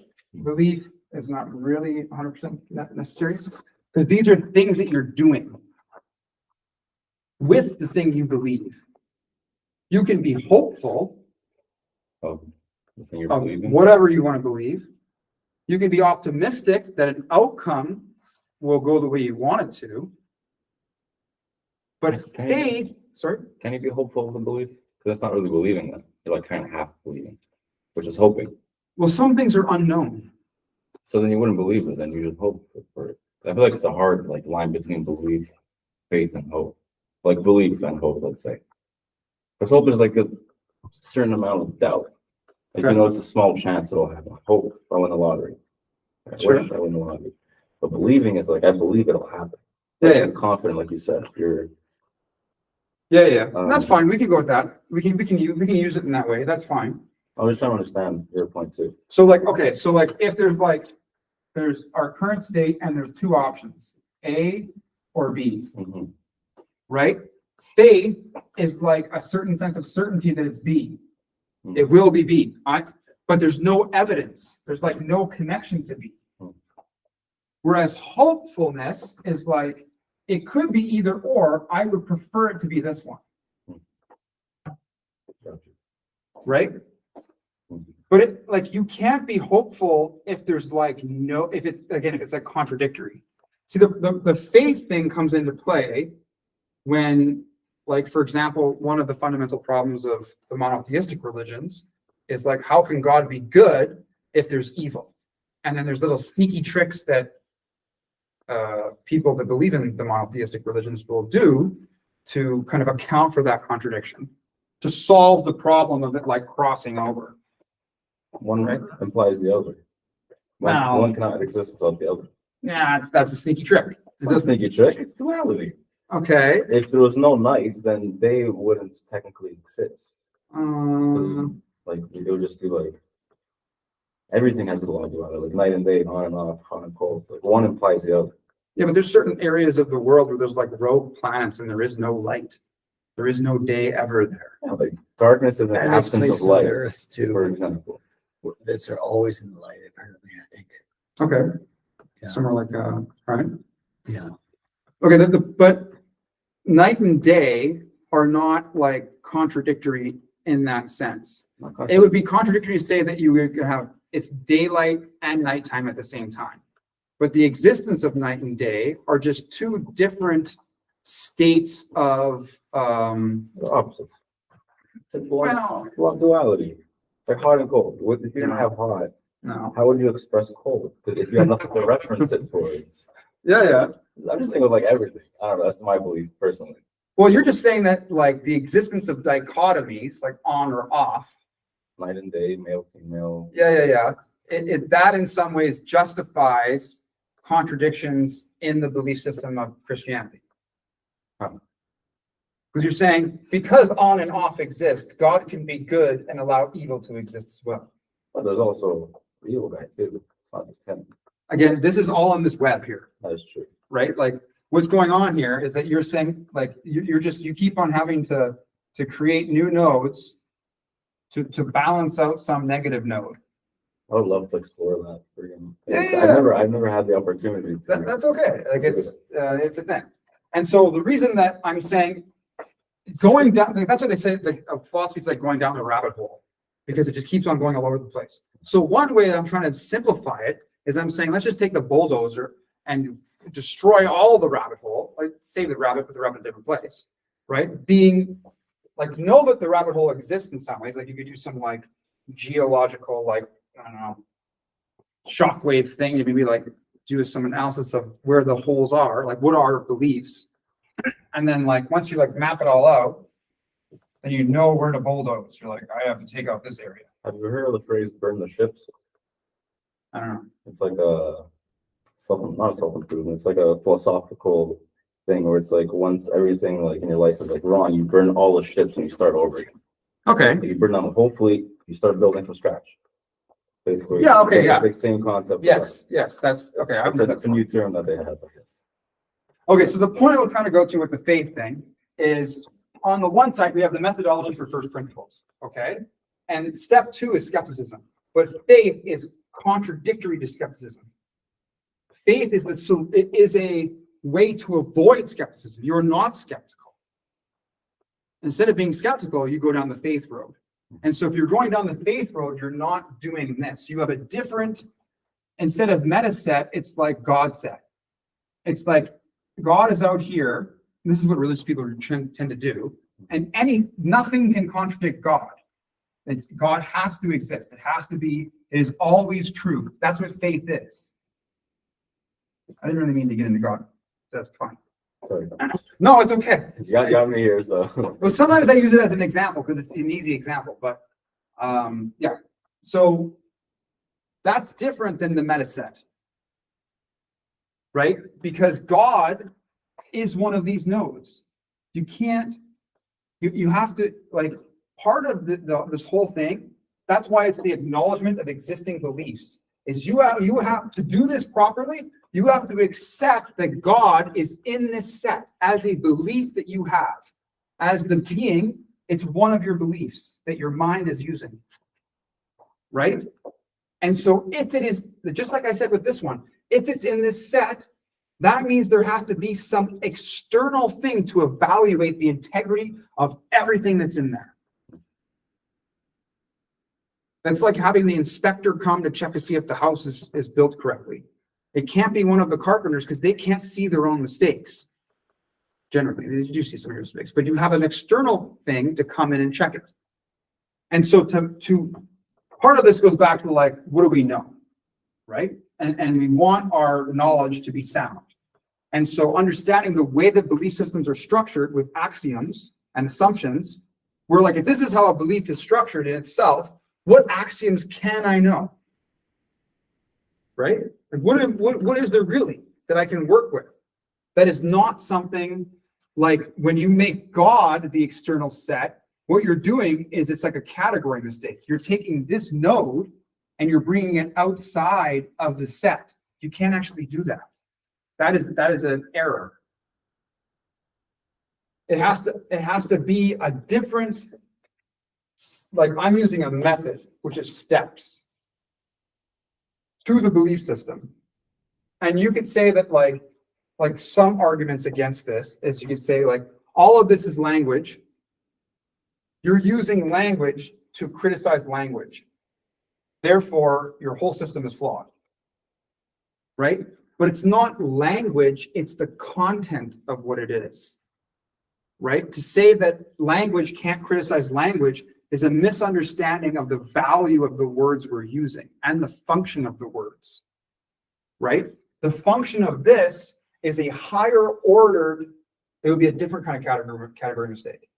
Belief is not really 100% necessary because these are things that you're doing with the thing you believe. You can be hopeful Of the thing you're of believing. whatever you want to believe. You can be optimistic that an outcome will go the way you want it to. But Okay. faith, sorry, Can you be hopeful of the belief? Because that's not really believing then. You're like kind of half believing, which is hoping. well, some things are unknown. So then you wouldn't believe it, then you just hope for it. I feel like it's a hard like line between belief, faith, and hope. Like belief and hope, let's say. Because hope is like a certain amount of doubt. Like Okay. you know, it's a small chance it'll happen. Hope I win the lottery. I Sure. wish I win the lottery. But believing is like I believe it'll happen. Yeah, Like, yeah. you're confident, like you said. You're Yeah. Um, That's fine. We can go with that. We can use it in that way. That's fine. I'm just trying to understand your point too. So like, okay, so like if there's our current state and there's two options, A or B, Mhm. right? Faith is like a certain sense of certainty that it's B. Mhm. It will be B. But there's no evidence. There's like no connection to B. Mhm. Whereas hopefulness is like, it could be either or. I would prefer it to be this one, Gotcha. right? Mhm. But it like you can't be hopeful if there's like no, if it's like contradictory. See, the faith thing comes into play when, like, for example, one of the fundamental problems of the monotheistic religions is like, how can God be good if there's evil? And then there's little sneaky tricks that people that believe in the monotheistic religions will do to kind of account for that contradiction, to solve the problem of it like crossing over. One Right. implies the other. Wow. One cannot exist without the other. Yeah, that's a sneaky trick. It's not a sneaky trick, it's duality. Okay. If there was no night, then they wouldn't technically exist. Like it would just be like everything has a law of duality, like night and day, on and off, hot and cold. Like one implies the other. Yeah, but there's certain areas of the world where there's like rogue planets and there is no light. There is no day ever there. Yeah, like darkness is an And there's absence places of on light, the earth for too, example. that are always in the light, apparently, I think. Okay. Yeah. Somewhere like right. Yeah. Okay, but night and day are not like contradictory in that sense. Not It conscious. would be contradictory to say that you would have it's daylight and nighttime at the same time. But the existence of night and day are just two different states of The opposite. well, Law of duality. Like hot and cold. If you didn't have hot, no. how would you express cold? Because if you have nothing to reference it towards. Yeah. I'm just thinking of like everything. I don't know, that's my belief personally. Well, you're just saying that like the existence of dichotomies, like on or off. Night and day, male, female. Yeah. That in some ways justifies contradictions in the belief system of Christianity. Huh. Because you're saying because on and off exist, God can be good and allow evil to exist as well. But there's also the evil guy too. It's not just him. Again, this is all on this web here, That is true. right? Like what's going on here is that you're saying like you keep on having to create new nodes to balance out some negative node. I would love to explore that for him. Yeah. I've never had the opportunity to. That's okay. Like it's a thing. And so the reason that I'm saying going down, like, that's what they say. It's like a philosophy is like going down the rabbit hole because it just keeps on going all over the place. So one way that I'm trying to simplify it is I'm saying, let's just take the bulldozer and destroy all the rabbit hole, like save the rabbit, put the rabbit in a different place, right? Being like know that the rabbit hole exists in some ways. Like you could do some like geological, like, I don't know, shockwave thing to maybe like do some analysis of where the holes are, like what are our beliefs. And then like once you like map it all out, then you know where to bulldoze. You're like, I have to take out this area. Have you heard of the phrase burn the ships? I don't know. It's like a not self-improvement, it's like a philosophical thing where it's like once everything like in your life is like wrong, you burn all the ships and you start over again. Okay. You burn down the whole fleet, you start building from scratch. Basically. Yeah, okay, That's yeah. like the same concept. Yes, that's okay. That's a new term that they have, I guess. Okay, so the point I was trying to go to with the faith thing is on the one side, we have the methodology for first principles, okay? And step 2 is skepticism, but faith is contradictory to skepticism. Faith is a way to avoid skepticism. You're not skeptical. Instead of being skeptical, you go down the faith road. And so if you're going down the faith road, you're not doing this. You have a different, instead of meta set, it's like God set. It's like God is out here. This is what religious people tend to do. And nothing can contradict God. God has to exist. It has to be, it is always true. That's what faith is. I didn't really mean to get into God. That's fine. Sorry. No, it's okay. You got me here, so. Well, sometimes I use it as an example because it's an easy example, but yeah. So that's different than the meta set, right? Because God is one of these nodes. You can't, you have to, like, part of this whole thing, that's why it's the acknowledgement of existing beliefs, is you have to do this properly. You have to accept that God is in this set as a belief that you have. As the being, it's one of your beliefs that your mind is using, right? And so if it is, just like I said with this one, if it's in this set, that means there has to be some external thing to evaluate the integrity of everything that's in there. That's like having the inspector come to check to see if the house is built correctly. It can't be one of the carpenters because they can't see their own mistakes. Generally, they do see some of your mistakes, but you have an external thing to come in and check it. And so to part of this goes back to like, what do we know, right? And we want our knowledge to be sound. And so understanding the way that belief systems are structured with axioms and assumptions, we're like, if this is how a belief is structured in itself, what axioms can I know? Right? Like what is there really that I can work with? That is not something like when you make God the external set, what you're doing is it's like a category mistake. You're taking this node and you're bringing it outside of the set. You can't actually do that. That is an error. It has to be a different, like I'm using a method, which is steps to the belief system. And you could say that like some arguments against this is you could say like all of this is language. You're using language to criticize language. Therefore, your whole system is flawed. Right? But it's not language, it's the content of what it is. Right? To say that language can't criticize language is a misunderstanding of the value of the words we're using and the function of the words. Right? The function of this is a higher ordered, it would be a different kind of category mistake.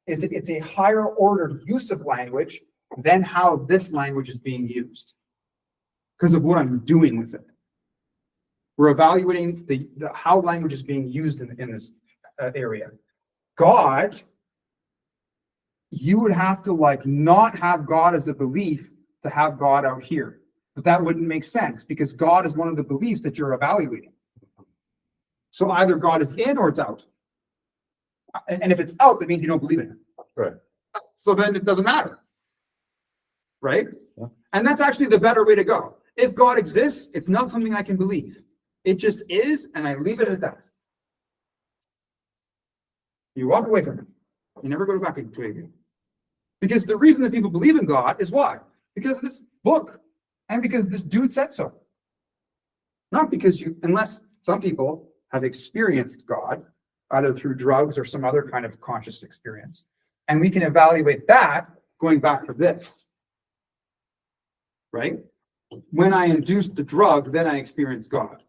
It's a higher ordered use of language than how this language is being used because of what I'm doing with it. We're evaluating the how language is being used in this area. God, you would have to like not have God as a belief to have God out here. But that wouldn't make sense because God is one of the beliefs that you're evaluating. So either God is in or it's out. And if it's out, that means you don't believe in it. Right. So then it doesn't matter. Right? Yeah. And that's actually the better way to go. If God exists, it's not something I can believe. It just is, and I leave it at that. You walk away from it. You never go back into it again. Because the reason that people believe in God is why? Because of this book. And because this dude said so. Not because unless some people have experienced God, either through drugs or some other kind of conscious experience. And we can evaluate that going back to this. Right? When I induce the drug, then I experience God.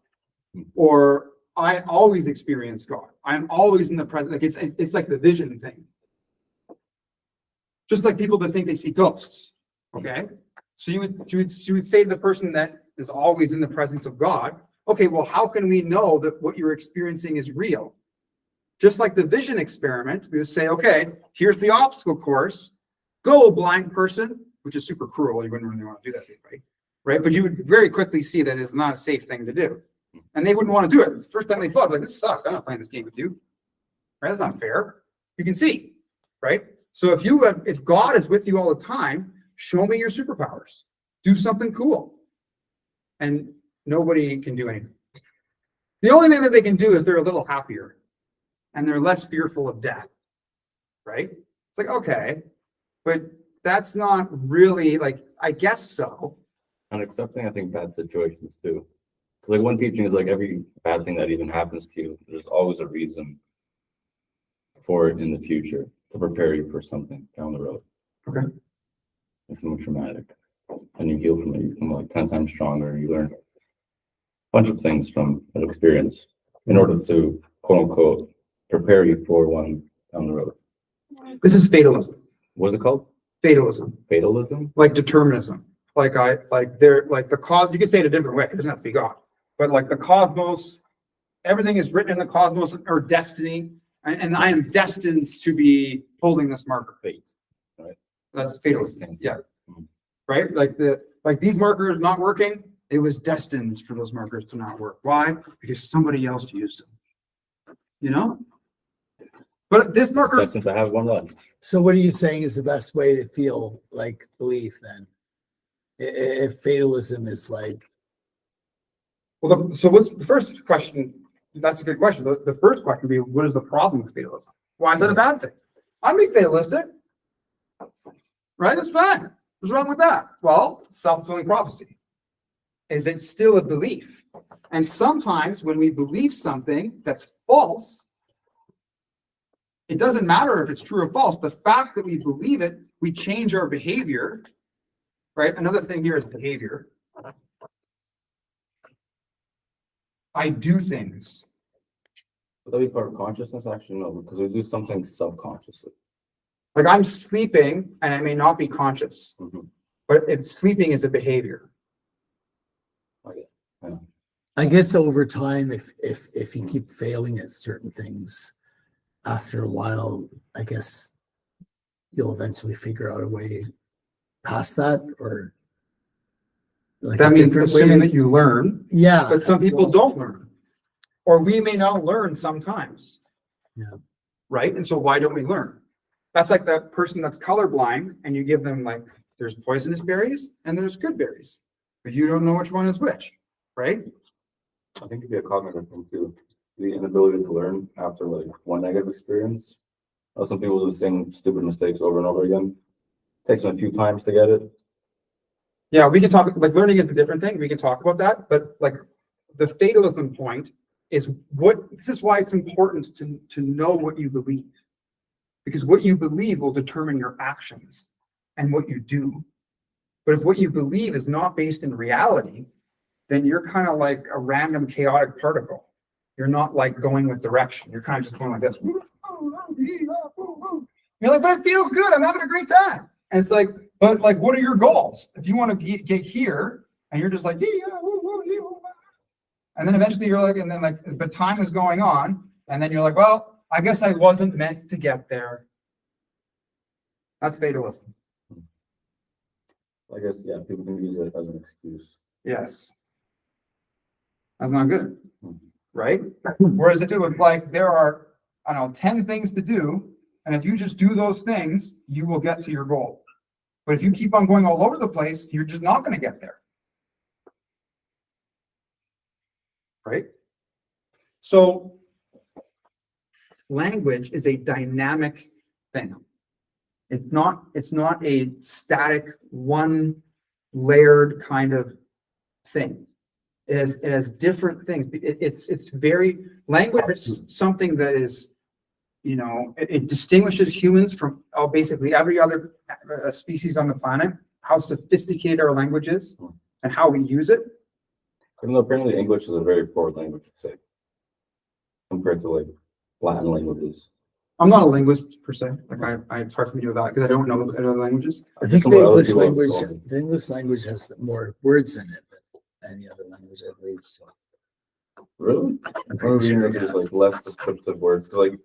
Or I always experience God. I'm always in the present. Like it's like the vision thing. Just like people that think they see ghosts. Okay? So you would say to the person that is always in the presence of God, okay, well, how can we know that what you're experiencing is real? Just like the vision experiment, we would say, okay, here's the obstacle course. Go, blind person, which is super cruel. You wouldn't really want to do that to anybody, right? But you would very quickly see that it's not a safe thing to do. And they wouldn't want to do it. It's the first time they thought, like, this sucks. I'm not playing this game with you. Right? That's not fair. You can see, right? So if God is with you all the time, show me your superpowers. Do something cool. And nobody can do anything. The only thing that they can do is they're a little happier and they're less fearful of death, right? It's like, okay, but that's not really like, I guess so. And accepting, I think, bad situations too. Because like one teaching is like every bad thing that even happens to you, there's always a reason for it in the future to prepare you for something down the road. Okay. It's something traumatic. And you heal from it, you become like 10 times stronger. You learn a bunch of things from that experience in order to, quote unquote, prepare you for one down the road. This is fatalism. What is it called? Fatalism. Fatalism? Like determinism. Like the cause, you can say it a different way. It doesn't have to be God. But like the cosmos, everything is written in the cosmos or destiny. And I am destined to be holding this marker. Fate. Right. That's fatalism. Yeah. Right? Like these markers not working, it was destined for those markers to not work. Why? Because somebody else used them. You know? But this marker. Destined to have one left. So what are you saying is the best way to feel like belief then? If fatalism is like. Well, so what's the first question? That's a good question. The first question would be, what is the problem with fatalism? Why is that a bad thing? I'm being fatalistic. Right? That's fine. What's wrong with that? Well, self-fulfilling prophecy. Is it still a belief? And sometimes when we believe something that's false, it doesn't matter if it's true or false. The fact that we believe it, we change our behavior. Right? Another thing here is behavior. I do things. Would that be part of consciousness? Actually, no, because we do something subconsciously. Like I'm sleeping and I may not be conscious, but if sleeping is a behavior. Okay. Yeah. I guess over time, if you keep failing at certain things, after a while, I guess you'll eventually figure out a way past that, or like That means assuming that you learn. Yeah. But some people don't learn. Or we may not learn sometimes. Yeah. Right? And so why don't we learn? That's like that person that's colorblind and you give them like, there's poisonous berries and there's good berries, but you don't know which one is which, right? I think it'd be a cognitive thing too. The inability to learn after like one negative experience. Some people do the same stupid mistakes over and over again. Takes them a few times to get it. Yeah, we can talk, like learning is a different thing. We can talk about that, but like the fatalism point is this is why it's important to know what you believe. Because what you believe will determine your actions and what you do. But if what you believe is not based in reality, then you're kind of like a random chaotic particle. You're not like going with direction. You're kind of just going like this. You're like, but it feels good. I'm having a great time. And it's like, but like, what are your goals? If you want to get here and you're just like, and then eventually you're like, and then like, but time is going on. And then you're like, well, I guess I wasn't meant to get there. That's fatalism. I guess, yeah, people can use it as an excuse. Yes. That's not good. Right? Whereas if it was like, there are, I don't know, 10 things to do. And if you just do those things, you will get to your goal. But if you keep on going all over the place, you're just not going to get there. Right? So language is a dynamic thing. It's not a static, one layered kind of thing. It has different things. It's very, language is something that is, it distinguishes humans from basically every other species on the planet, how sophisticated our language is and how we use it. Even though apparently English is a very poor language to say compared to like Latin languages. I'm not a linguist per se. Like it's hard for me to do that because I don't know other languages. I think Some the other English people have language, told me. the English language has more words in it than any other language, I believe. So Really? I'm I'm pretty reading sure. that there's Yeah. like less descriptive words. 'Cause like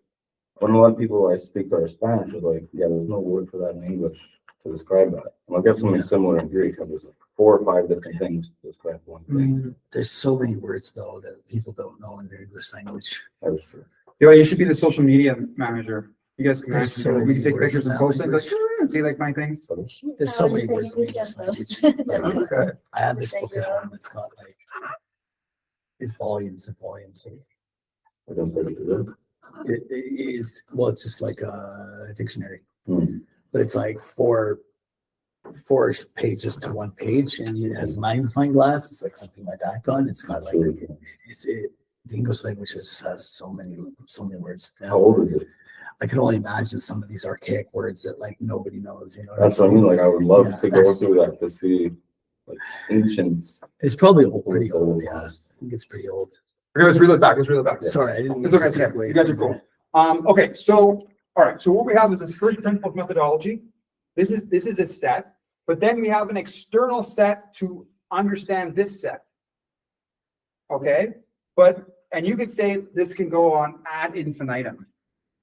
when a lot of people I speak to are Spanish, they're like, yeah, there's no word for that in English to describe that. And like, I have something Yeah. similar in Greek, and there's like 4 or 5 different things to describe one thing. There's so many words though that people don't know in their English language. That is true. You should be the social media manager. You guys can There's manage so together. We can many take words pictures in and that post it, like, language. and see like funny things. There's so many words in the English language. Okay. I have this book at home. It's got like volumes and volumes. I don't think It is, well, it's just like a dictionary, Hmm. but it's like four pages to one page, and it has a magnifying glass. It's like something my dad got. It's got like the English language has so many words. How old is it? I can only imagine some of these archaic words that like nobody knows. You know, That's what I mean. Like, I would love Yeah, to go that's- through that to see like ancient. It's probably pretty words old. that Yeah, were I think it's pretty old. Okay, let's reel it back. Sorry, I didn't. It's okay, it's okay. You guys are cool. Okay, so all right, so what we have is this first principle methodology. This is a set, but then we have an external set to understand this set. Okay, and you could say this can go on ad infinitum,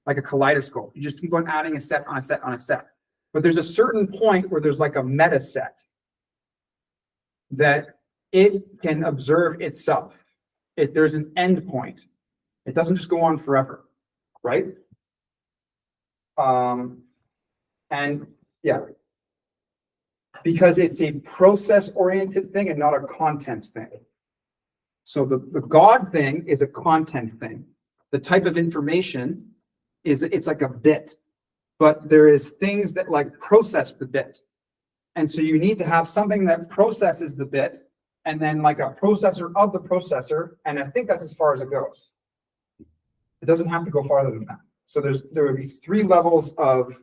like a kaleidoscope. You just keep on adding a set on a set on a set. But there's a certain point where there's like a meta set that it can observe itself. There's an end point. It doesn't just go on forever, right? And yeah, because it's a process-oriented thing and not a content thing. So the God thing is a content thing. The type of information it's like a bit, but there is things that like process the bit. And so you need to have something that processes the bit and then like a processor of the processor. And I think that's as far as it goes. It doesn't have to go farther than that. So there would be 3 levels of,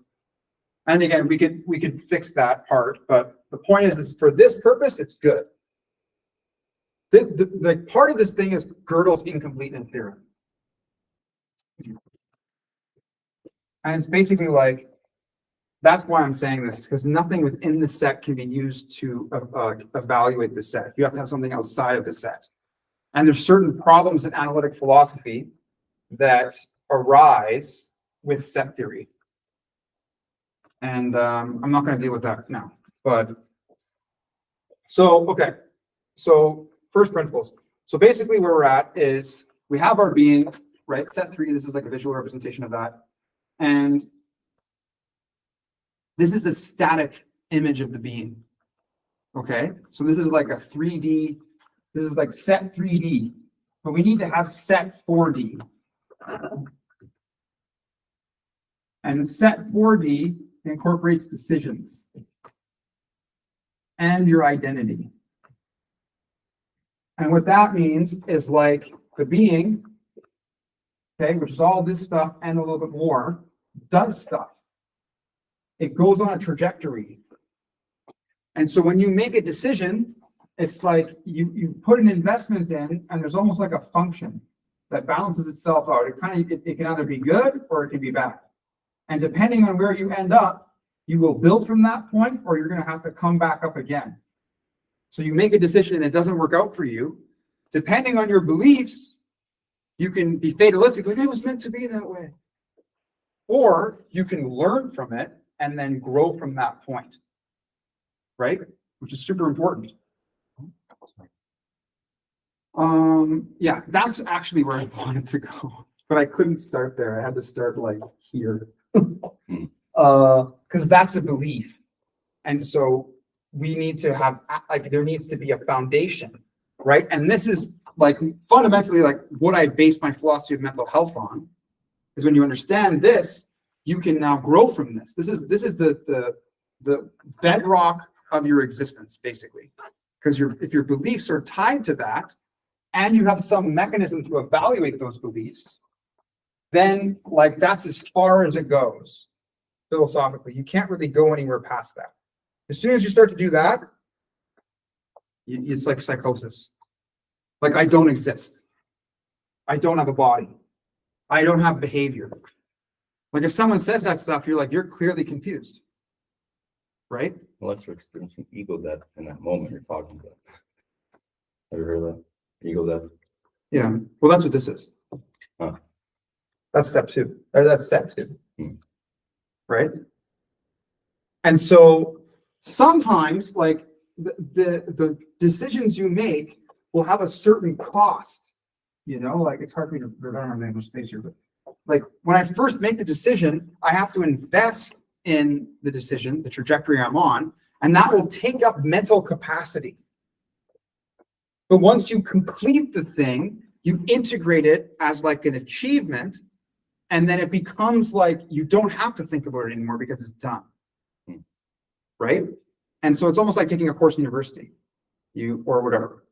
and again, we could fix that part, but the point is for this purpose, it's good. The part of this thing is Gödel's incompleteness theorem. And it's basically like, that's why I'm saying this, because nothing within the set can be used to evaluate the set. You have to have something outside of the set. And there's certain problems in analytic philosophy that arise with set theory. And I'm not going to deal with that now. But so, okay. So first principles. So basically where we're at is we have our being, right? Set 3, this is like a visual representation of that. And this is a static image of the being. Okay, so this is like a 3D, this is like set 3D, but we need to have set 4D. And set 4D incorporates decisions and your identity. And what that means is like the being, okay, which is all this stuff and a little bit more, does stuff. It goes on a trajectory. And so when you make a decision, it's like you put an investment in and there's almost like a function that balances itself out. It can either be good or it can be bad. And depending on where you end up, you will build from that point or you're going to have to come back up again. So you make a decision and it doesn't work out for you. Depending on your beliefs, you can be fatalistic, like it was meant to be that way. Or you can learn from it and then grow from that point, right? Which is super important. Yeah, that's actually where I wanted to go, but I couldn't start there. I had to start like here, because that's a belief. And so we need to have, like, there needs to be a foundation, right? And this is like fundamentally like what I base my philosophy of mental health on, is when you understand this, you can now grow from this. This is the bedrock of your existence, basically. Because if your beliefs are tied to that, and you have some mechanism to evaluate those beliefs, then like that's as far as it goes philosophically. You can't really go anywhere past that. As soon as you start to do that, it's like psychosis. Like, I don't exist. I don't have a body. I don't have behavior. Like, if someone says that stuff, you're like, you're clearly confused, right? Unless you're experiencing ego death in that moment you're talking about. Ever heard of that? Ego death? Yeah. Well, that's what this is. Huh. That's step 2. Or that's step 2. Right? And so sometimes, like, the decisions you make will have a certain cost. You know, like, it's hard for me to remember the English space here, but like, when I first make the decision, I have to invest in the decision, the trajectory I'm on, and that will take up mental capacity. But once you complete the thing, you integrate it as like an achievement, and then it becomes like you don't have to think about it anymore because it's done. Right? And so it's almost like taking a course in university, or whatever.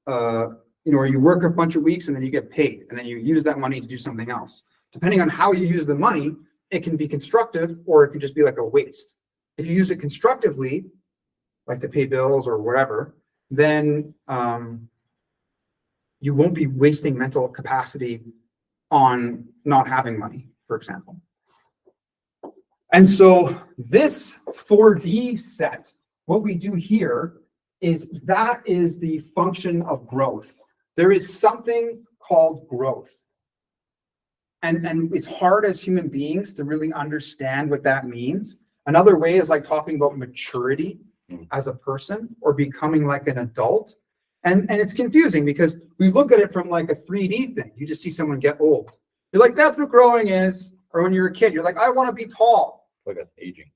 You know, or you work a bunch of weeks and then you get paid, and then you use that money to do something else. Depending on how you use the money, it can be constructive or it can just be like a waste. If you use it constructively, like to pay bills or whatever, then you won't be wasting mental capacity on not having money, for example. And so this 4D set, what we do here is that is the function of growth. There is something called growth. And it's hard as human beings to really understand what that means. Another way is like talking about maturity as a person or becoming like an adult. And it's confusing because we look at it from like a 3D thing. You just see someone get old. You're like, that's what growing is. Or when you're a kid, you're like, I want to be tall. Like that's aging.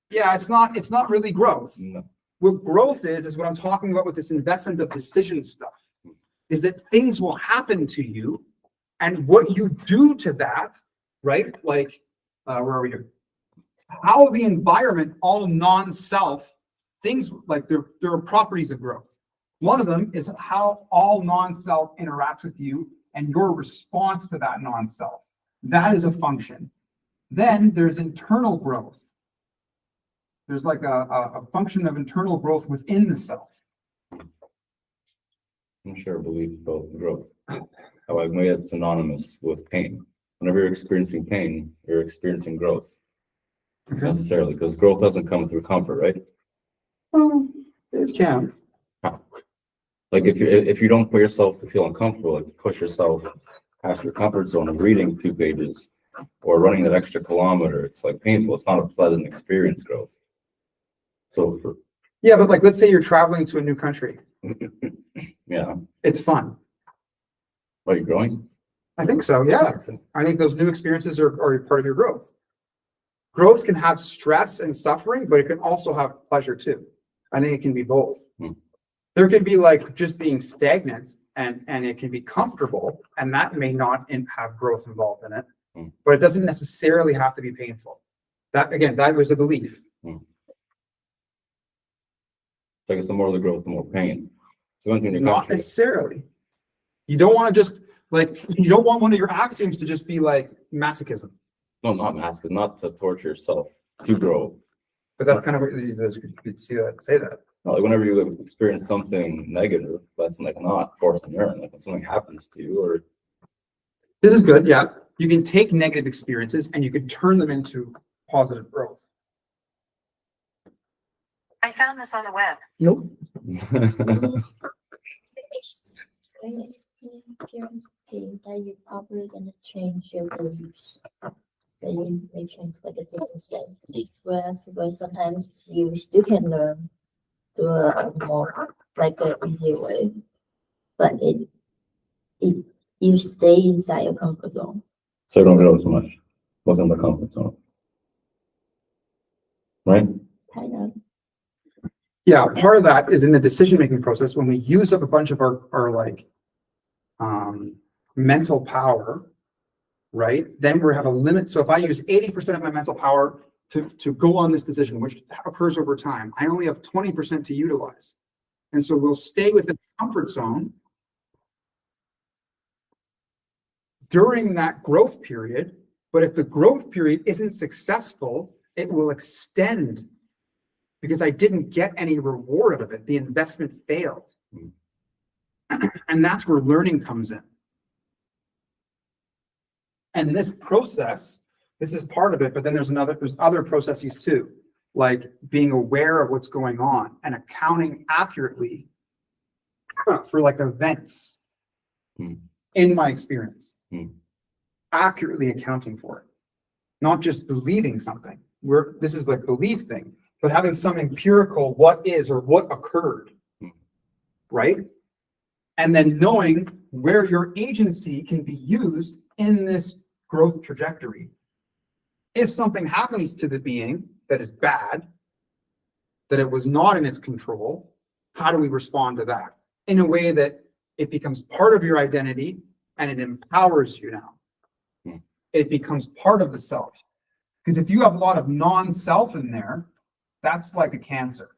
Yeah, it's not really growth. No. What growth is what I'm talking about with this investment of decision stuff, is that things will happen to you, and what you do to that, right? Like, where are we here? How the environment, all non-self things, like there are properties of growth. One of them is how all non-self interacts with you and your response to that non-self. That is a function. Then there's internal growth. There's like a function of internal growth within the self. I'm sure I believe about growth. How I've made it synonymous with pain. Whenever you're experiencing pain, you're experiencing growth. Okay. Necessarily, because growth doesn't come through comfort, right? Well, it can. Like if you don't put yourself to feel uncomfortable, like push yourself past your comfort zone of reading 2 pages or running that extra kilometer, it's like painful. It's not a pleasant experience, growth. So Yeah, but like, let's say you're traveling to a new country. yeah. It's fun. Are you growing? I think so, yeah. I think those new experiences are part of your growth. Growth can have stress and suffering, but it can also have pleasure too. I think it can be both. There can be like just being stagnant and it can be comfortable, and that may not have growth involved in it, but it doesn't necessarily have to be painful. That, again, that was a belief. I guess the more the growth, the more pain. So when you're Not necessarily. You don't want to just like, you don't want one of your axioms to just be like masochism. No, not masculine, not to torture yourself to grow. But that's kind of what you could see that, say that. No, like whenever you experience something negative, that's like not force and learn. Like when something happens to you, or This is good, yeah. You can take negative experiences and you can turn them into positive growth. I found this on the web. Nope. Experience pain that you're probably gonna change your beliefs. That you may change like a different set. Where sometimes you still can learn to a more like an easy way, but you stay inside your comfort zone. so you don't grow so much. What's in the comfort zone, right? Kind of. Yeah, part of that is in the decision-making process when we use up a bunch of our like mental power, right? Then we have a limit. So if I use 80% of my mental power to go on this decision, which occurs over time, I only have 20% to utilize. And so we'll stay within the comfort zone during that growth period, but if the growth period isn't successful, it will extend because I didn't get any reward out of it. The investment failed. And that's where learning comes in. And this process, this is part of it, but then there's other processes too, like being aware of what's going on and accounting accurately for like events in my experience, accurately accounting for it, not just believing something. This is like belief thing, but having some empirical what is or what occurred, right? And then knowing where your agency can be used in this growth trajectory. If something happens to the being that is bad, that it was not in its control, how do we respond to that? In a way that it becomes part of your identity and it empowers you now. It becomes part of the self. Because if you have a lot of non-self in there, that's like a cancer.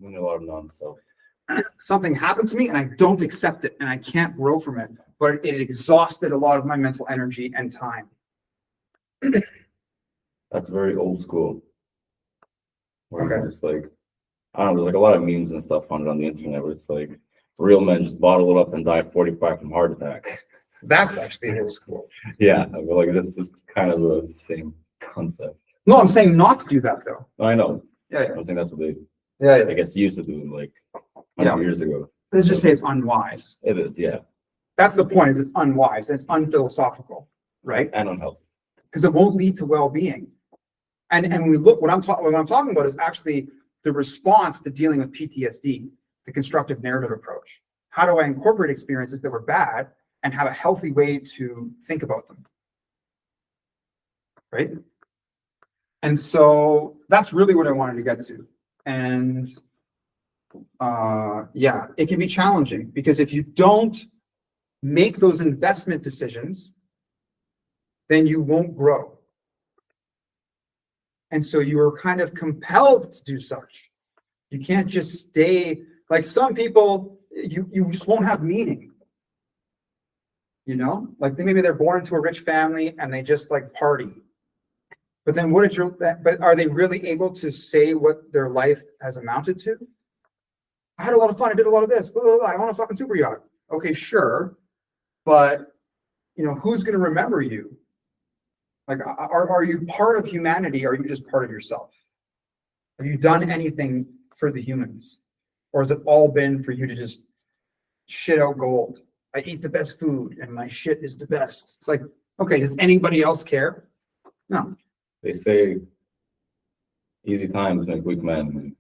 We need a lot of non-self. Something happened to me and I don't accept it and I can't grow from it, but it exhausted a lot of my mental energy and time. That's very old school. Where Okay. you're just like, I don't know, there's like a lot of memes and stuff on it on the internet where it's like real men just bottle it up and die at 45 from heart attack. That's actually old school. Yeah, I feel like this is kind of the same concept. No, I'm saying not to do that though. I know. Yeah, I yeah. think that's what they, Yeah, I guess, used to do like 100 years ago. Let's just say it's unwise. It is, yeah, That's the point, is it's unwise, and it's unphilosophical, right? and unhealthy. Because it won't lead to well-being. And when we look, what I'm talking about is actually the response to dealing with PTSD, the constructive narrative approach. How do I incorporate experiences that were bad and have a healthy way to think about them? Right? And so that's really what I wanted to get to. And yeah, it can be challenging because if you don't make those investment decisions, then you won't grow. And so you are kind of compelled to do such. You can't just stay, like some people, you just won't have meaning. You know, like maybe they're born into a rich family and they just like party. But then but are they really able to say what their life has amounted to? I had a lot of fun. I did a lot of this. Blah, blah, blah. I own a fucking super yacht. Okay, sure. But, you know, who's going to remember you? Like, are you part of humanity? Or are you just part of yourself? Have you done anything for the humans? Or has it all been for you to just shit out gold? I eat the best food and my shit is the best. It's like, okay, does anybody else care? No. They say easy times make weak men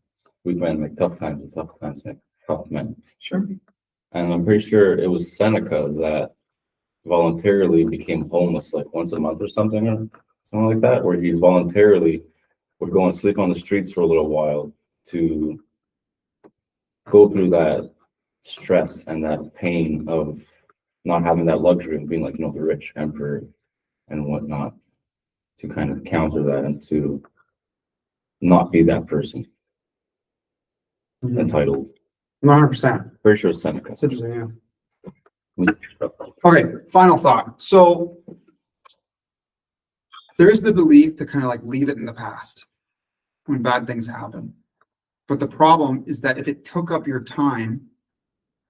make tough times, and tough times make tough men. Sure. And I'm pretty sure it was Seneca that voluntarily became homeless like once a month or something like that, where he voluntarily would go and sleep on the streets for a little while to go through that stress and that pain of not having that luxury of being like, you know, the rich emperor and whatnot, to kind of counter that and to not be that person entitled. 100%. Pretty sure it's Seneca. That's interesting, yeah. Okay, final thought. So there is the belief to kind of like leave it in the past when bad things happen. But the problem is that if it took up your time,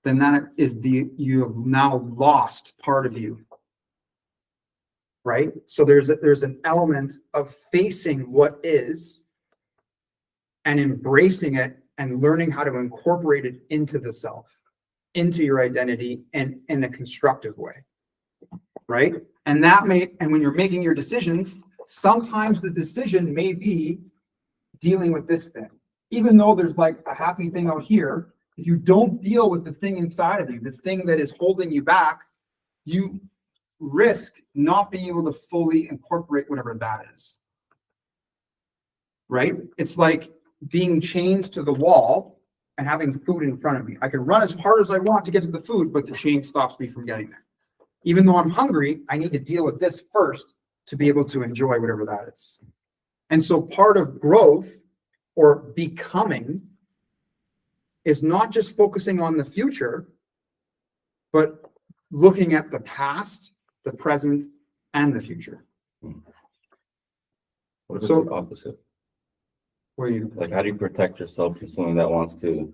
then that is you have now lost part of you. Right? So there's an element of facing what is and embracing it and learning how to incorporate it into the self, into your identity, and in a constructive way. Right? And when you're making your decisions, sometimes the decision may be dealing with this thing. Even though there's like a happy thing out here, if you don't deal with the thing inside of you, the thing that is holding you back, you risk not being able to fully incorporate whatever that is. Right? It's like being chained to the wall and having food in front of me. I can run as hard as I want to get to the food, but the chain stops me from getting there. Even though I'm hungry, I need to deal with this first to be able to enjoy whatever that is. And so part of growth or becoming is not just focusing on the future, but looking at the past, the present, and the future. What if it's So- the opposite? Where you, Like, how do you protect yourself from someone that wants to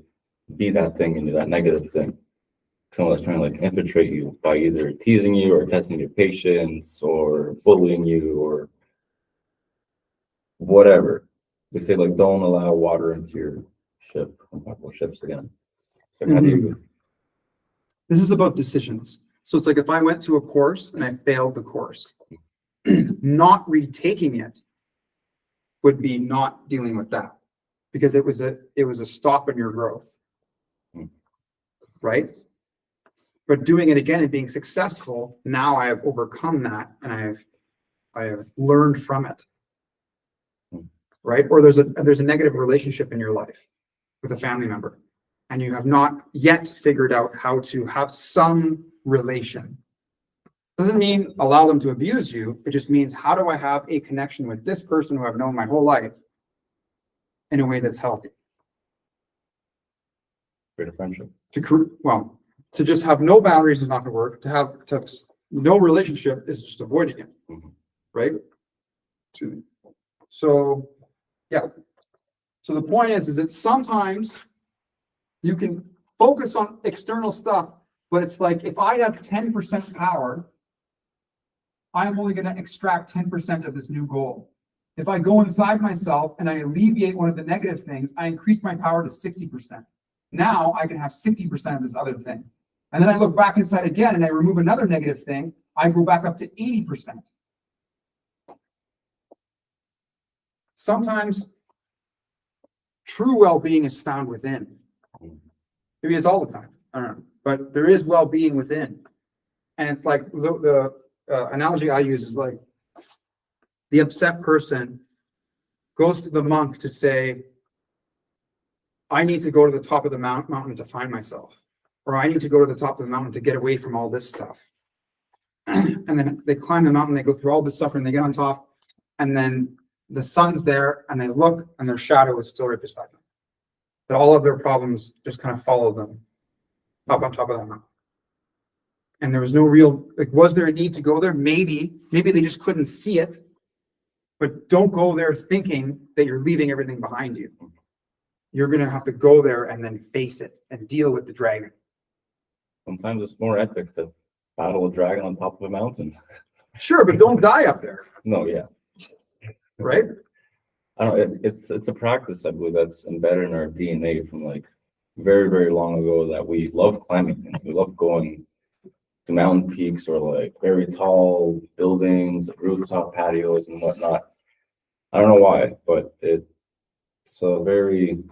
be that thing and do that negative thing? Someone that's trying to like infiltrate you by either teasing you or testing your patience or bullying you or whatever. They say like, don't allow water into your ship. I'm talking about ships again. So how do you, this is about decisions. So it's like if I went to a course and I failed the course, not retaking it would be not dealing with that because it was a stop in your growth. Right? But doing it again and being successful, now I have overcome that and I have learned from it. Right? Or there's a negative relationship in your life with a family member and you have not yet figured out how to have some relation. Doesn't mean allow them to abuse you. It just means how do I have a connection with this person who I've known my whole life in a way that's healthy? create a friendship? To just have no boundaries is not going to work. To have no relationship is just avoiding it, right? So, yeah. So the point is that sometimes you can focus on external stuff, but it's like if I have 10% power, I'm only going to extract 10% of this new goal. If I go inside myself and I alleviate one of the negative things, I increase my power to 60%. Now I can have 60% of this other thing. And then I look back inside again and I remove another negative thing, I go back up to 80%. Sometimes true well-being is found within. Maybe it's all the time, I don't know. But there is well-being within. And it's like the analogy I use is like the upset person goes to the monk to say, I need to go to the top of the mountain to find myself. Or I need to go to the top of the mountain to get away from all this stuff. And then they climb the mountain, they go through all this suffering, they get on top, and then the sun's there, and they look, and their shadow is still right beside them. That all of their problems just kind of follow them up on top of that mountain. And there was no real, like, was there a need to go there? Maybe they just couldn't see it. But don't go there thinking that you're leaving everything behind you. You're going to have to go there and then face it and deal with the dragon. Sometimes it's more epic to battle a dragon on top of a mountain. Sure, but don't die up there, No, yeah. right? I don't, it's a practice, I believe, that's embedded in our DNA from like very, very long ago that we love climbing things. We love going to mountain peaks or like very tall buildings, rooftop patios and whatnot. I don't know why, but it's a very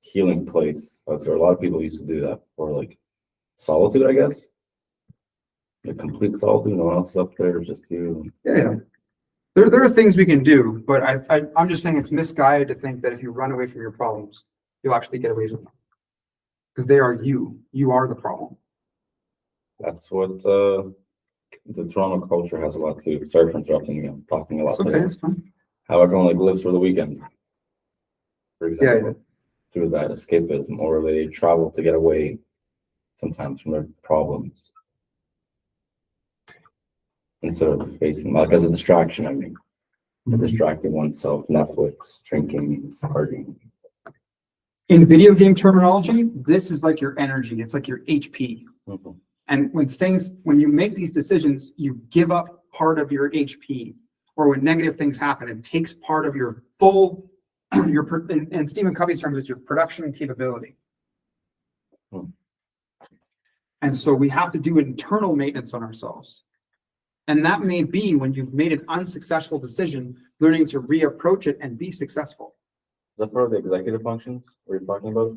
healing place. A lot of people used to do that for like solitude, I guess. The complete solitude, no one else up there, just you. Yeah. There are things we can do, but I'm just saying it's misguided to think that if you run away from your problems, you'll actually get away from them. Because they are you. You are the problem. That's what the Toronto culture has a lot to. Sorry for interrupting you. I'm talking a lot It's okay, today. it's fine. How everyone like lives for the weekend. For example, Yeah. through that escapism, or they travel to get away sometimes from their problems. Instead of facing, like as a distraction, I mean, distracting oneself, Netflix, drinking, partying. In video game terminology, this is like your energy. It's like your HP. And when you make these decisions, you give up part of your HP. Or when negative things happen, it takes part of your full, in Stephen Covey's terms, it's your production capability. And so we have to do internal maintenance on ourselves. And that may be when you've made an unsuccessful decision, learning to reapproach it and be successful. Is that part of the executive functions we're talking about?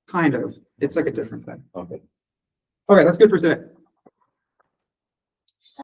Kind of. It's like a different thing. Okay. Okay, that's good for today.